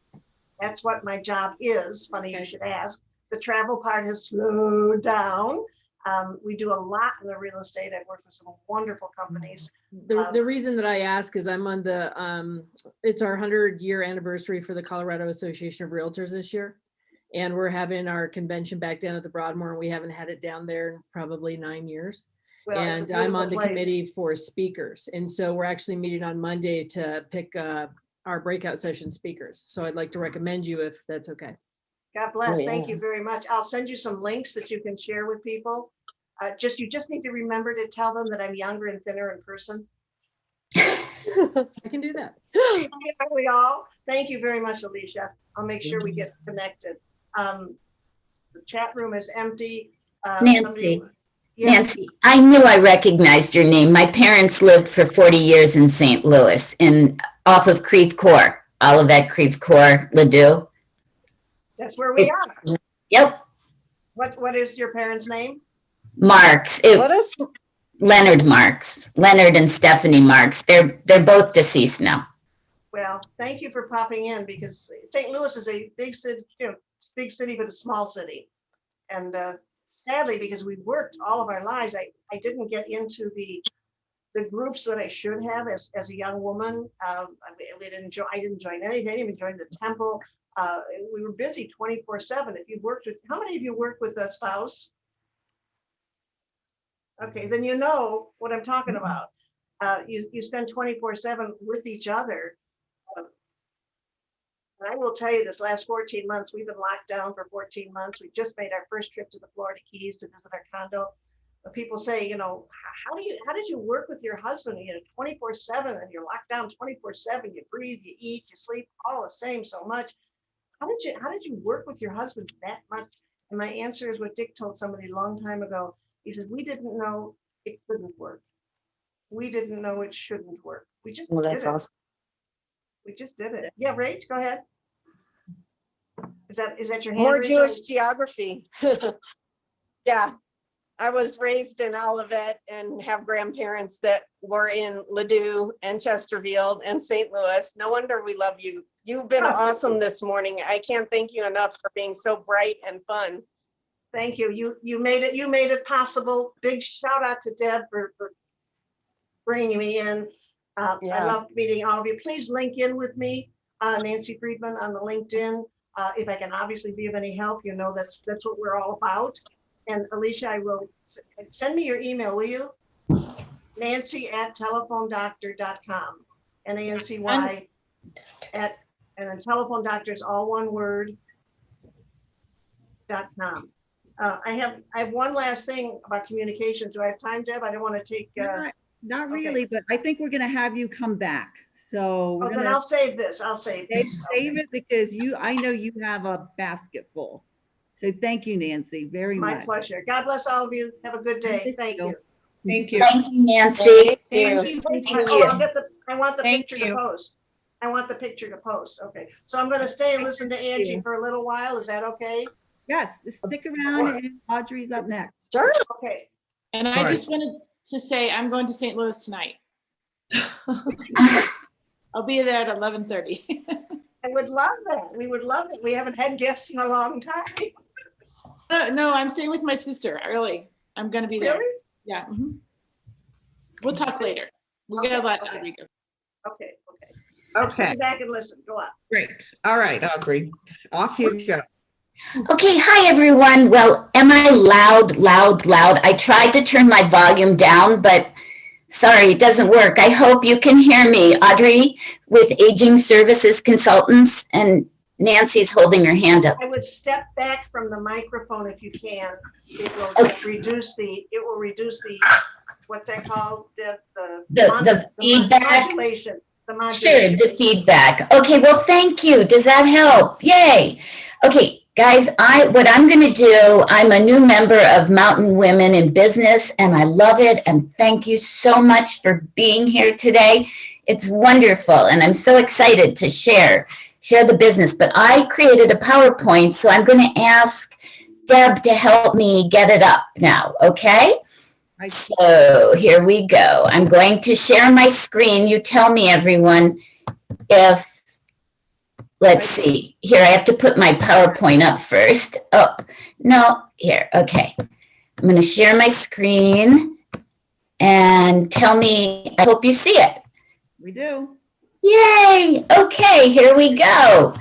That's what my job is. Funny you should ask. The travel part has slowed down. We do a lot in the real estate. I've worked with some wonderful companies. The reason that I ask is I'm on the, it's our 100-year anniversary for the Colorado Association of Realtors this year. And we're having our convention back down at the Broadmoor, and we haven't had it down there in probably 9 years. Well, and I'm on the committee for speakers. And so we're actually meeting on Monday to pick our breakout session speakers. So I'd like to recommend you if that's okay. God bless. Thank you very much. I'll send you some links that you can share with people. You just need to remember to tell them that I'm younger and thinner in person. I can do that. We all. Thank you very much, Alicia. I'll make sure we get connected. The chat room is empty. Nancy. Nancy, I knew I recognized your name. My parents lived for 40 years in St. Louis, off of Creve Coeur, Olivet, Creve Coeur, Ladue. That's where we are. Yep. What is your parents' name? Marks. Leonard Marks, Leonard and Stephanie Marks. They're both deceased now. Well, thank you for popping in because St. Louis is a big city, big city, but a small city. And sadly, because we worked all of our lives, I didn't get into the groups that I should have as a young woman. I didn't join anything. I didn't even join the temple. We were busy 24/7. If you worked with, how many of you work with a spouse? Okay, then you know what I'm talking about. You spend 24/7 with each other. And I will tell you, this last 14 months, we've been locked down for 14 months. We just made our first trip to the Florida Keys to visit our condo. But people say, how did you work with your husband? 24/7 and you're locked down 24/7. You breathe, you eat, you sleep, all the same so much. How did you work with your husband that much? And my answer is what Dick told somebody a long time ago. He said, we didn't know it couldn't work. We didn't know it shouldn't work. We just did it. Awesome. We just did it. Yeah, Rach, go ahead. Is that your hand? More Rachel? Jewish geography. Yeah, I was raised in Olivet and have grandparents that were in Ladue and Chesterfield and St. Louis. No wonder we love you. You've been awesome this morning. I can't thank you enough for being so bright and fun. Thank you. You made it possible. Big shout out to Deb for bringing me in. I love meeting all of you. Please link in with me, Nancy Friedman, on the LinkedIn. If I can obviously be of any help, that's what we're all about. And Alicia, I will send me your email, will you? Nancy@telephonedoctor.com. NANCY and then telephone doctors, all one word, .com. I have one last thing about communications. Do I have time, Deb? I don't want to take. Not really, but I think we're going to have you come back. So then I'll save this. Save it because I know you have a basket full. So thank you, Nancy, very much. My pleasure. God bless all of you. Have a good day. Thank you. Thank you. Thank you, Nancy. Thank you. I want the picture to post. I want the picture to post. Okay. So I'm going to stay and listen to Angie for a little while. Is that okay? Yes. Just stick around and Audrey's up next. Sure. Okay. And I just wanted to say I'm going to St. Louis tonight. I'll be there at 11:30. I would love that. We would love it. We haven't had guests in a long time. No, I'm staying with my sister. Really, I'm going to be there. Really? Yeah. Mm-hmm. We'll talk later. We gotta let Audrey go. Okay. Okay. Sit back and listen. Go on. Great. All right, Audrey. Off you go. Okay, hi everyone. Well, am I loud? I tried to turn my volume down, but sorry, it doesn't work. I hope you can hear me. Audrey with Aging Services Consultants, and Nancy's holding her hand up. I would step back from the microphone if you can. It will reduce the, what's that called? The feedback. Modulation. Sure, the feedback. Okay, well, thank you. Does that help? Yay. Okay, guys, what I'm going to do, I'm a new member of Mountain Women in Business, and I love it. And thank you so much for being here today. It's wonderful, and I'm so excited to share the business. But I created a PowerPoint, so I'm going to ask Deb to help me get it up now, okay? So here we go. I'm going to share my screen. You tell me, everyone, if, let's see. Here, I have to put my PowerPoint up first. Oh, no, here, okay. I'm going to share my screen and tell me, I hope you see it. We do. Yay! Okay, here we go.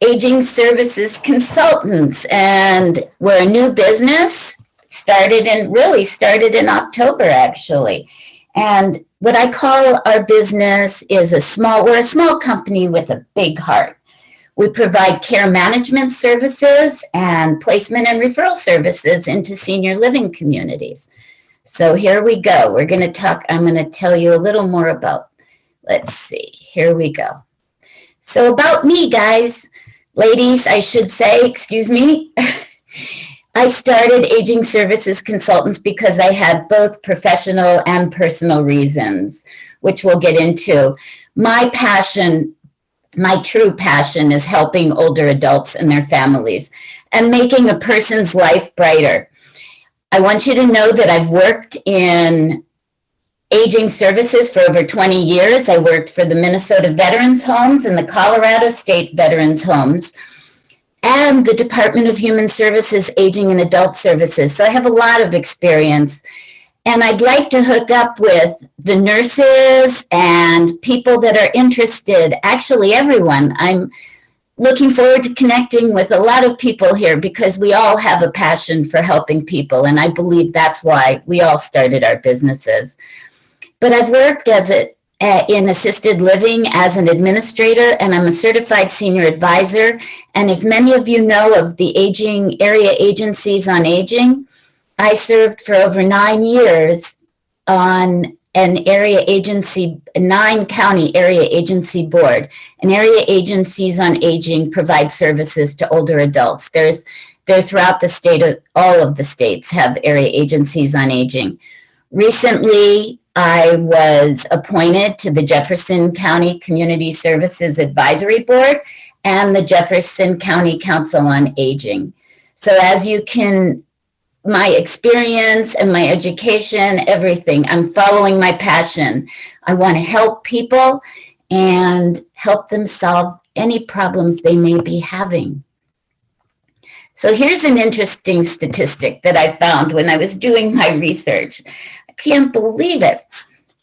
Aging Services Consultants, and we're a new business. Started in October, actually. And what I call our business is we're a small company with a big heart. We provide care management services and placement and referral services into senior living communities. So here we go. I'm going to tell you a little more about, let's see, here we go. So about me, guys, ladies, I should say, excuse me. I started Aging Services Consultants because I had both professional and personal reasons, which we'll get into. My true passion is helping older adults and their families and making a person's life brighter. I want you to know that I've worked in aging services for over 20 years. I worked for the Minnesota Veterans Homes and the Colorado State Veterans Homes and the Department of Human Services Aging and Adult Services. So I have a lot of experience. And I'd like to hook up with the nurses and people that are interested, actually everyone. I'm looking forward to connecting with a lot of people here because we all have a passion for helping people. And I believe that's why we all started our businesses. But I've worked in assisted living as an administrator, and I'm a certified senior advisor. And if many of you know of the aging area agencies on aging, I served for over 9 years on an area agency, a 9-county area agency board. And area agencies on aging provide services to older adults. They're throughout the state, all of the states have area agencies on aging. Recently, I was appointed to the Jefferson County Community Services Advisory Board and the Jefferson County Council on Aging. So as you can, my experience and my education, everything, I'm following my passion. I want to help people and help them solve any problems they may be having. So here's an interesting statistic that I found when I was doing my research. I can't believe it.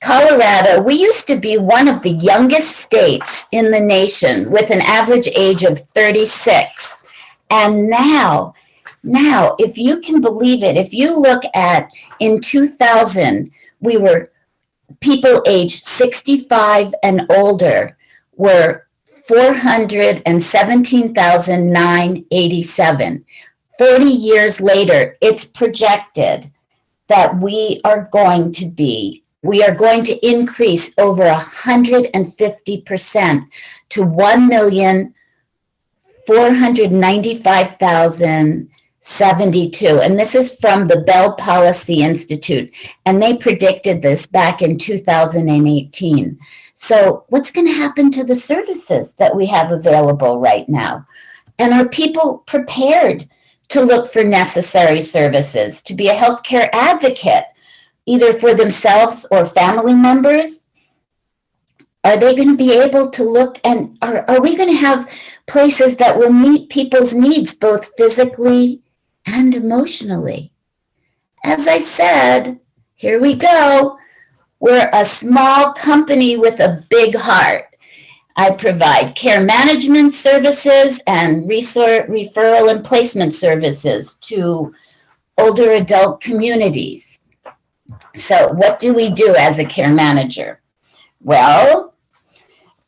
Colorado, we used to be one of the youngest states in the nation with an average age of 36. And now, if you can believe it, if you look at in 2000, we were people aged 65 and older were 417,987. 40 years later, it's projected that we are going to increase over 150% to 1,495,072. And this is from the Bell Policy Institute. And they predicted this back in 2018. So what's going to happen to the services that we have available right now? And are people prepared to look for necessary services, to be a healthcare advocate, either for themselves or family members? Are they going to be able to look, and are we going to have places that will meet people's needs, both physically and emotionally? As I said, here we go. We're a small company with a big heart. I provide care management services and referral and placement services to older adult communities. So what do we do as a care manager? Well,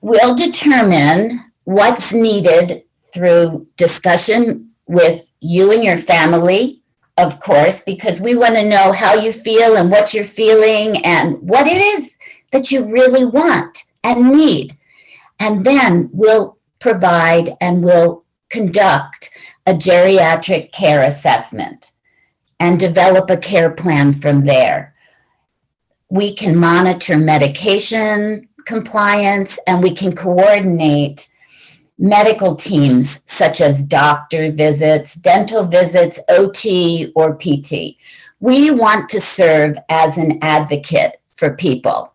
we'll determine what's needed through discussion with you and your family, of course, because we want to know how you feel and what you're feeling and what it is that you really want and need. And then we'll provide and we'll conduct a geriatric care assessment and develop a care plan from there. We can monitor medication compliance and we can coordinate medical teams such as doctor visits, dental visits, OT, or PT. We want to serve as an advocate for people.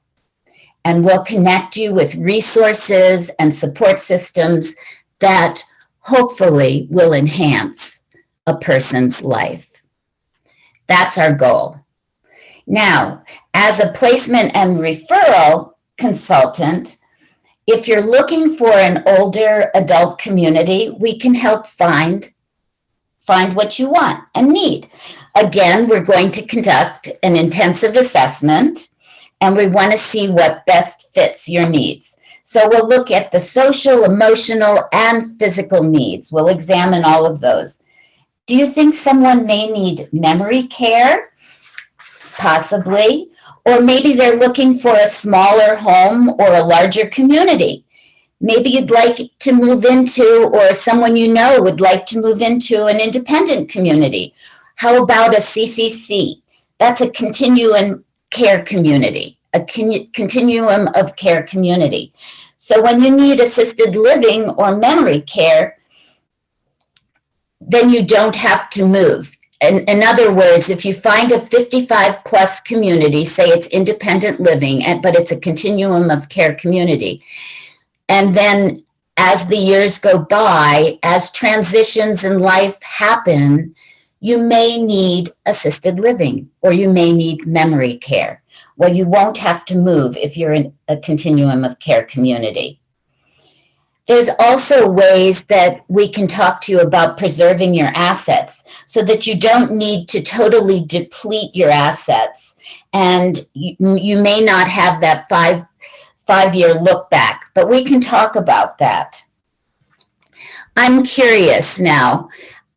And we'll connect you with resources and support systems that hopefully will enhance a person's life. That's our goal. Now, as a placement and referral consultant, if you're looking for an older adult community, we can help find what you want and need. Again, we're going to conduct an intensive assessment, and we want to see what best fits your needs. So we'll look at the social, emotional, and physical needs. We'll examine all of those. Do you think someone may need memory care? Possibly. Or maybe they're looking for a smaller home or a larger community. Maybe you'd like to move into, or someone you know would like to move into an independent community. How about a CCC? That's a continuum care community, a continuum of care community. So when you need assisted living or memory care, then you don't have to move. in other words, if you find a 55 plus community, say it's independent living, but it's a continuum of care community, and then as the years go by, as transitions in life happen, you may need assisted living or you may need memory care. Well, you won't have to move if you're in a continuum of care community. There's also ways that we can talk to you about preserving your assets so that you don't need to totally deplete your assets. And you may not have that five-year look back, but we can talk about that. I'm curious now.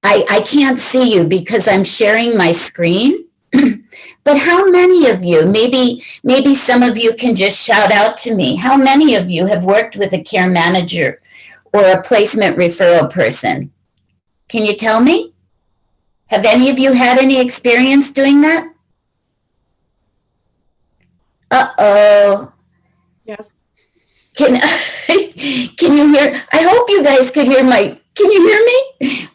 I can't see you because I'm sharing my screen. But how many of you, maybe some of you can just shout out to me, how many of you have worked with a care manager or a placement referral person? Can you tell me? Have any of you had any experience doing that? Uh-oh. Yes. Can you hear? I hope you guys could hear can you hear me?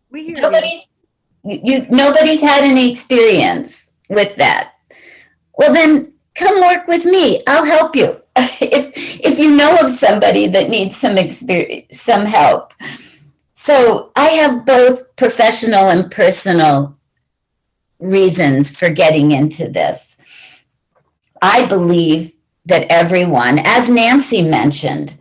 We hear Nobody's had any experience with that. Well, then come work with me. I'll help you. If you know of somebody that needs some help. So I have both professional and personal reasons for getting into this. I believe that everyone, as Nancy mentioned,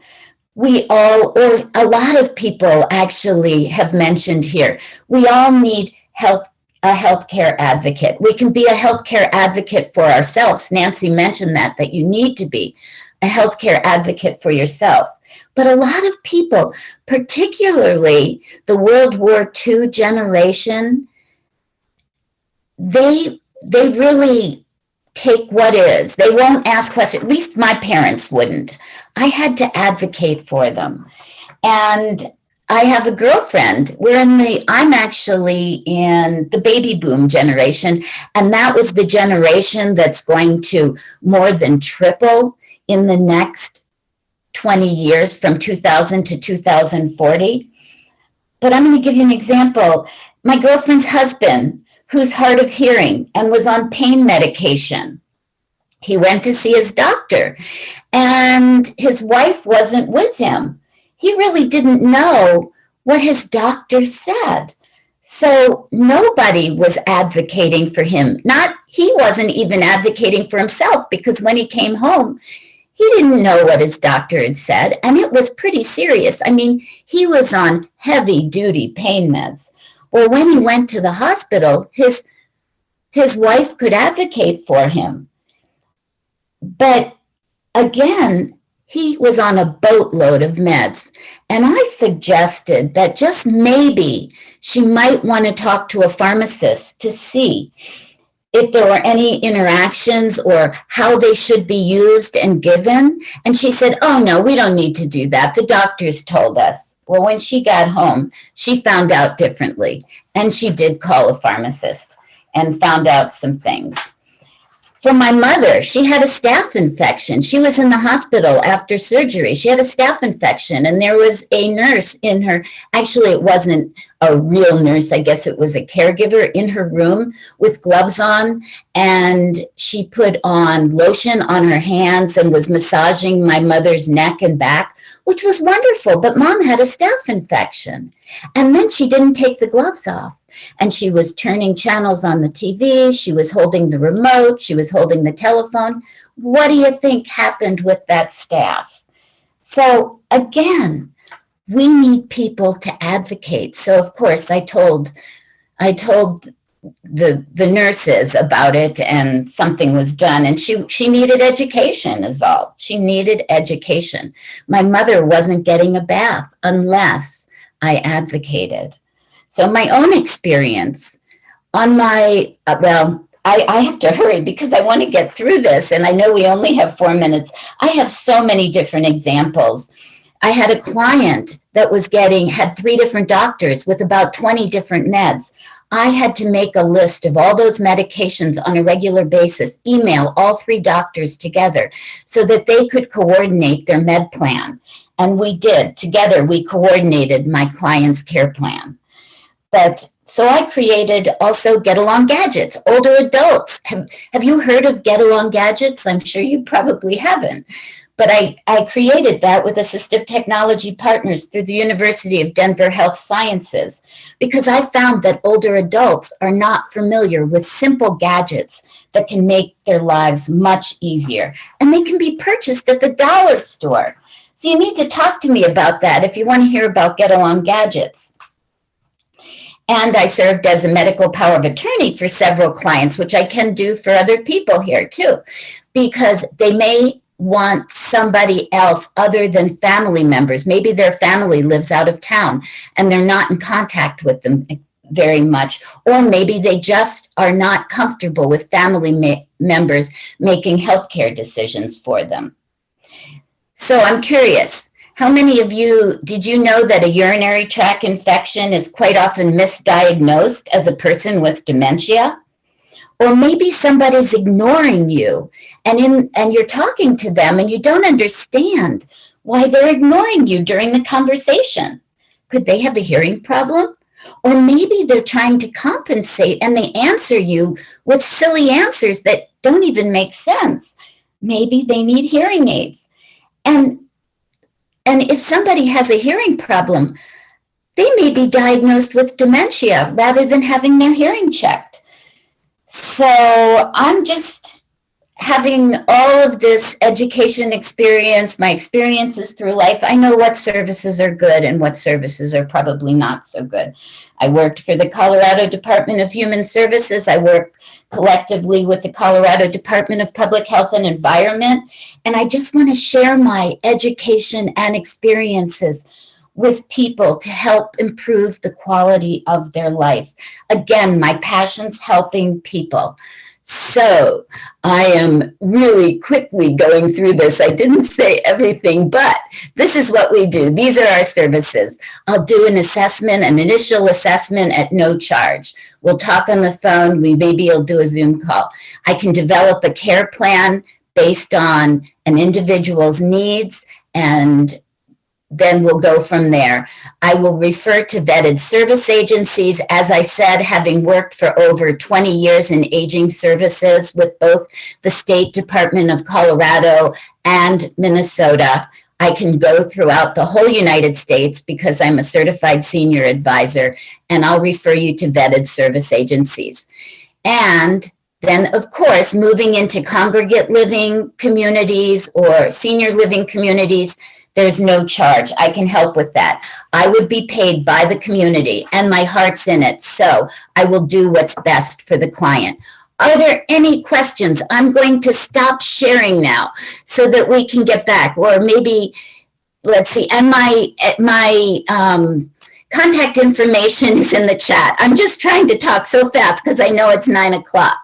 we all, or a lot of people actually have mentioned here, we all need a healthcare advocate. We can be a healthcare advocate for ourselves. Nancy mentioned that you need to be a healthcare advocate for yourself. But a lot of people, particularly the World War II generation, they really take what is. They won't ask questions. At least my parents wouldn't. I had to advocate for them. And I have a girlfriend. I'm actually in the baby boom generation, and that was the generation that's going to more than triple in the next 20 years from 2000 to 2040. But I'm going to give you an example. My girlfriend's husband, who's hard of hearing and was on pain medication, he went to see his doctor, and his wife wasn't with him. He really didn't know what his doctor said. So nobody was advocating for him. He wasn't even advocating for himself, because when he came home, he didn't know what his doctor had said, and it was pretty serious. I mean, he was on heavy-duty pain meds. Well, when he went to the hospital, his wife could advocate for him. But again, he was on a boatload of meds. And I suggested that just maybe she might want to talk to a pharmacist to see if there were any interactions or how they should be used and given. And she said, oh, no, we don't need to do that. The doctors told us. Well, when she got home, she found out differently. And she did call a pharmacist and found out some things. For my mother, she had a staph infection. She was in the hospital after surgery. She had a staph infection, and there was a nurse in her. Actually, it wasn't a real nurse. I guess it was a caregiver in her room with gloves on, and she put on lotion on her hands and was massaging my mother's neck and back, which was wonderful. But Mom had a staph infection, and then she didn't take the gloves off. And she was turning channels on the TV. She was holding the remote. She was holding the telephone. What do you think happened with that staff? So again, we need people to advocate. So of course, I told the nurses about it, and something was done. And she needed education is all. She needed education. My mother wasn't getting a bath unless I advocated. So my own experience on my, I have to hurry because I want to get through this, and I know we only have 4 minutes. I have so many different examples. I had a client that had 3 different doctors with about 20 different meds. I had to make a list of all those medications on a regular basis, email all 3 doctors together so that they could coordinate their med plan. And we did. Together, we coordinated my client's care plan. But So I created also Get Along Gadgets, older adults. Have you heard of Get Along Gadgets? I'm sure you probably haven't. But I created that with assistive technology partners through the University of Denver Health Sciences, because I found that older adults are not familiar with simple gadgets that can make their lives much easier. And they can be purchased at the dollar store. So you need to talk to me about that if you want to hear about Get Along Gadgets. And I served as a medical power of attorney for several clients, which I can do for other people here too, because they may want somebody else other than family members. Maybe their family lives out of town and they're not in contact with them very much, or maybe they just are not comfortable with family members making healthcare decisions for them. So I'm curious, how many of you, did you know that a urinary tract infection is quite often misdiagnosed as a person with dementia? Or maybe somebody's ignoring you and you're talking to them and you don't understand why they're ignoring you during the conversation. Could they have a hearing problem? Or maybe they're trying to compensate and they answer you with silly answers that don't even make sense. Maybe they need hearing aids. And if somebody has a hearing problem, they may be diagnosed with dementia rather than having their hearing checked. So I'm just having all of this education experience, my experiences through life. I know what services are good and what services are probably not so good. I worked for the Colorado Department of Human Services. I work collectively with the Colorado Department of Public Health and Environment. And I just want to share my education and experiences with people to help improve the quality of their life. Again, my passion's helping people. So I am really quickly going through this. I didn't say everything, but this is what we do. These are our services. I'll do an assessment, an initial assessment at no charge. We'll talk on the phone. Maybe you'll do a Zoom call. I can develop a care plan based on an individual's needs, and then we'll go from there. I will refer to vetted service agencies. As I said, having worked for over 20 years in aging services with both the State Department of Colorado and Minnesota, I can go throughout the whole United States because I'm a certified senior advisor, and I'll refer you to vetted service agencies. And then, of course, moving into congregate living communities or senior living communities, there's no charge. I can help with that. I would be paid by the community and my heart's in it. So I will do what's best for the client. Are there any questions? I'm going to stop sharing now so that we can get back, or maybe, let's see, and my contact information is in the chat. I'm just trying to talk so fast because I know it's 9 o'clock.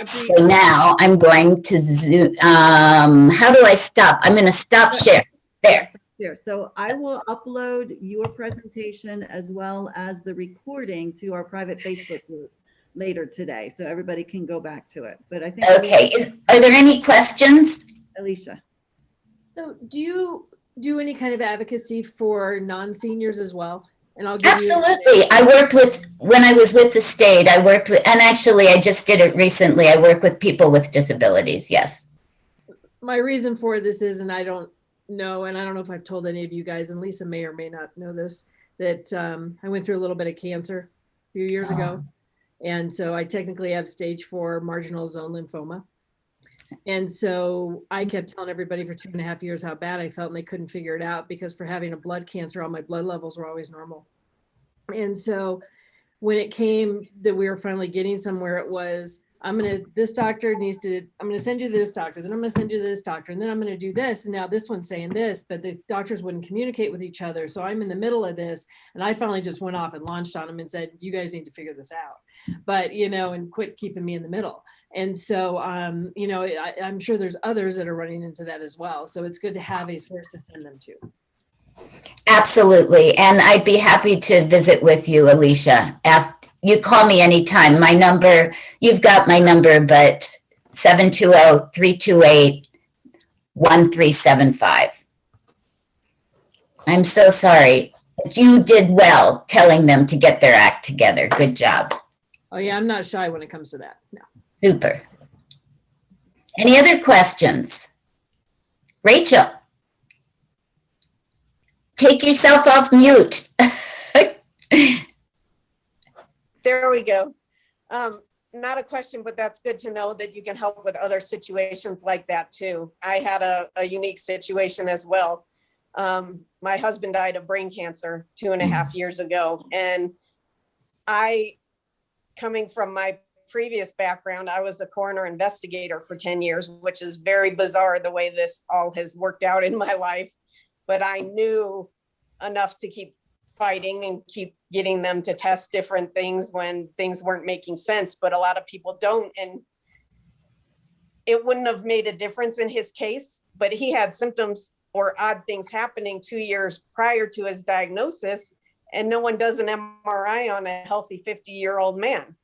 So now I'm going to zoom. How do I stop? I'm going to stop share. There. So I will upload your presentation as well as the recording to our private Facebook group later today, so everybody can go back to it. But I think. Okay. Are there any questions? Alicia. So do you do any kind of advocacy for non-seniors as well? And I'll give Absolutely. I worked with, when I was with the state, I worked with, and actually I just did it recently. I work with people with disabilities. Yes. My reason for this is, and I don't know, and I don't know if I've told any of you guys, and Lisa may or may not know this, that I went through a little bit of cancer a few years ago. And so I technically have stage 4 marginal zone lymphoma. And so I kept telling everybody for 2.5 years how bad I felt, and they couldn't figure it out because for having a blood cancer, all my blood levels were always normal. And so when it came that we were finally getting somewhere, it was, this doctor needs to, I'm going to send you to this doctor, then I'm going to send you to this doctor, and then I'm going to do this. And now this one's saying this, but the doctors wouldn't communicate with each other. So I'm in the middle of this. And I finally just went off and launched on them and said, you guys need to figure this out. But, and quit keeping me in the middle. And so, I'm sure there's others that are running into that as well. So it's good to have a source to send them to. Absolutely. And I'd be happy to visit with you, Alicia. You call me anytime. My number, you've got my number, but 720-328-1375. I'm so sorry. But you did well telling them to get their act together. Good job. Oh yeah, I'm not shy when it comes to that. No. Super. Any other questions? Rachel, take yourself off mute. There we go. Not a question, but that's good to know that you can help with other situations like that too. I had a unique situation as well. My husband died of brain cancer 2.5 years ago. And coming from my previous background, I was a coroner investigator for 10 years, which is very bizarre the way this all has worked out in my life. But I knew enough to keep fighting and keep getting them to test different things when things weren't making sense, but a lot of people don't. And it wouldn't have made a difference in his case, but he had symptoms or odd things happening 2 years prior to his diagnosis, and no one does an MRI on a healthy 50-year-old man,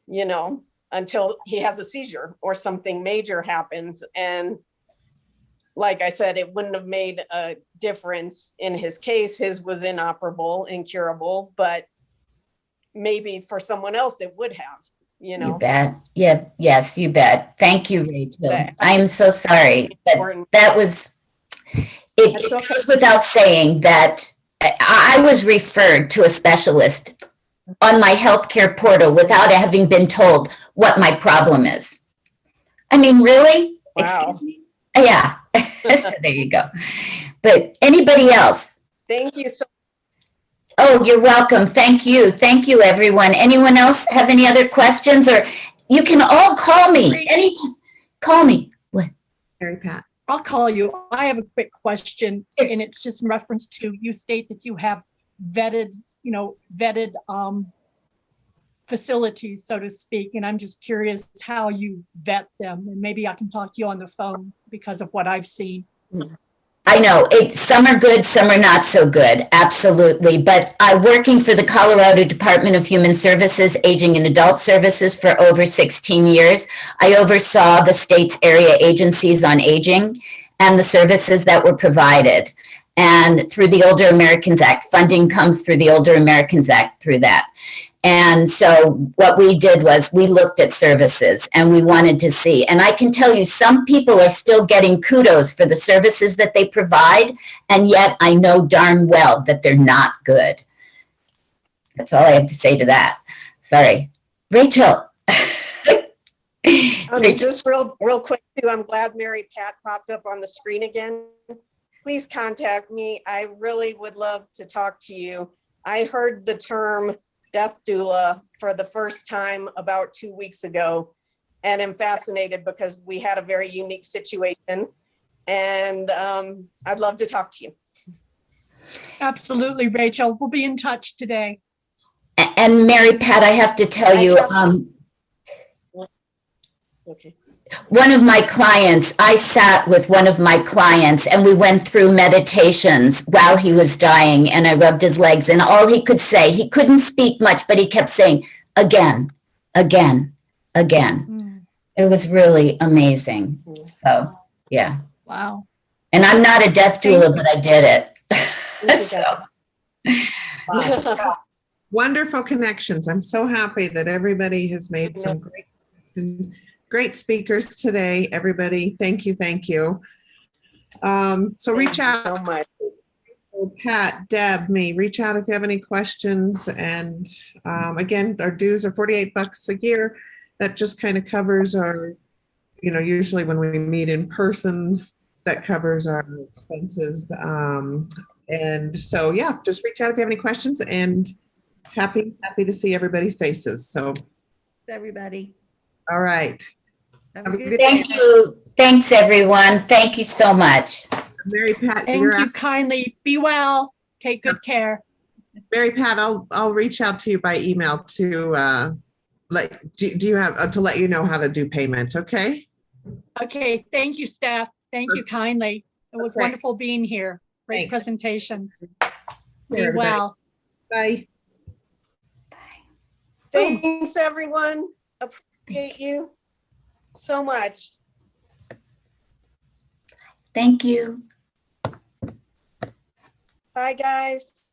you know, until he has a seizure or something major happens. And like I said, it wouldn't have made a difference in his case. His was inoperable, incurable, but maybe for someone else it would have, you know. You bet. Yeah. Yes, you bet. Thank you, Rachel. I'm so sorry, but that was, it goes without saying that I was referred to a specialist on my healthcare portal without having been told what my problem is. I mean, really? Wow. Excuse me? Yeah. So there you go. But anybody else? Thank you so much. Oh, you're welcome. Thank you. Thank you, everyone. Anyone else have any other questions? Or you can all call me anytime. Call me. What? Mary Pat. I'll call you. I have a quick question, and it's just in reference to, you state that you have vetted facilities, so to speak, and I'm just curious how you vet them, and maybe I can talk to you on the phone because of what I've seen. I know some are good, some are not so good. Absolutely. But I'm working for the Colorado Department of Human Services, Aging and Adult Services for over 16 years. I oversaw the state's area agencies on aging and the services that were provided. And through the Older Americans Act, funding comes through the Older Americans Act through that. And so what we did was we looked at services and we wanted to see. And I can tell you some people are still getting kudos for the services that they provide. And yet I know darn well that they're not good. That's all I have to say to that. Sorry. Rachel. Just real quick too, I'm glad Mary Pat popped up on the screen again. Please contact me. I really would love to talk to you. I heard the term death doula for the first time about 2 weeks ago, and am fascinated because we had a very unique situation, and I'd love to talk to you. Absolutely, Rachel. We'll be in touch today. And Mary Pat, I have to tell you, okay. One of my clients, I sat with one of my clients and we went through meditations while he was dying, and I rubbed his legs, and all he could say, he couldn't speak much, but he kept saying, again, again, again. It was really amazing. So, yeah. Wow. And I'm not a death doula, but I did it. Wow. Wonderful connections. I'm so happy that everybody has made some great speakers today. Everybody, thank you, thank you. So reach out. So much. Pat, Deb, me, reach out if you have any questions. And again, our dues are $48 a year. That just kind of covers our, usually when we meet in person, that covers our expenses. And so, yeah, just reach out if you have any questions, and happy to see everybody's faces. So, Everybody. all right. Have a good Thank day. you. Thanks, everyone. Thank you so much. Mary Pat, Thank you kindly. Be well. Take good care. Mary Pat, I'll reach out to you by email to do you have to let you know how to do payment, okay? Okay. Thank you, staff. Thank you kindly. It was Okay. wonderful being here. Great Thanks. presentations. Be Everybody. well. Bye. Thanks, everyone. Appreciate you so much. Thank you. Bye, guys.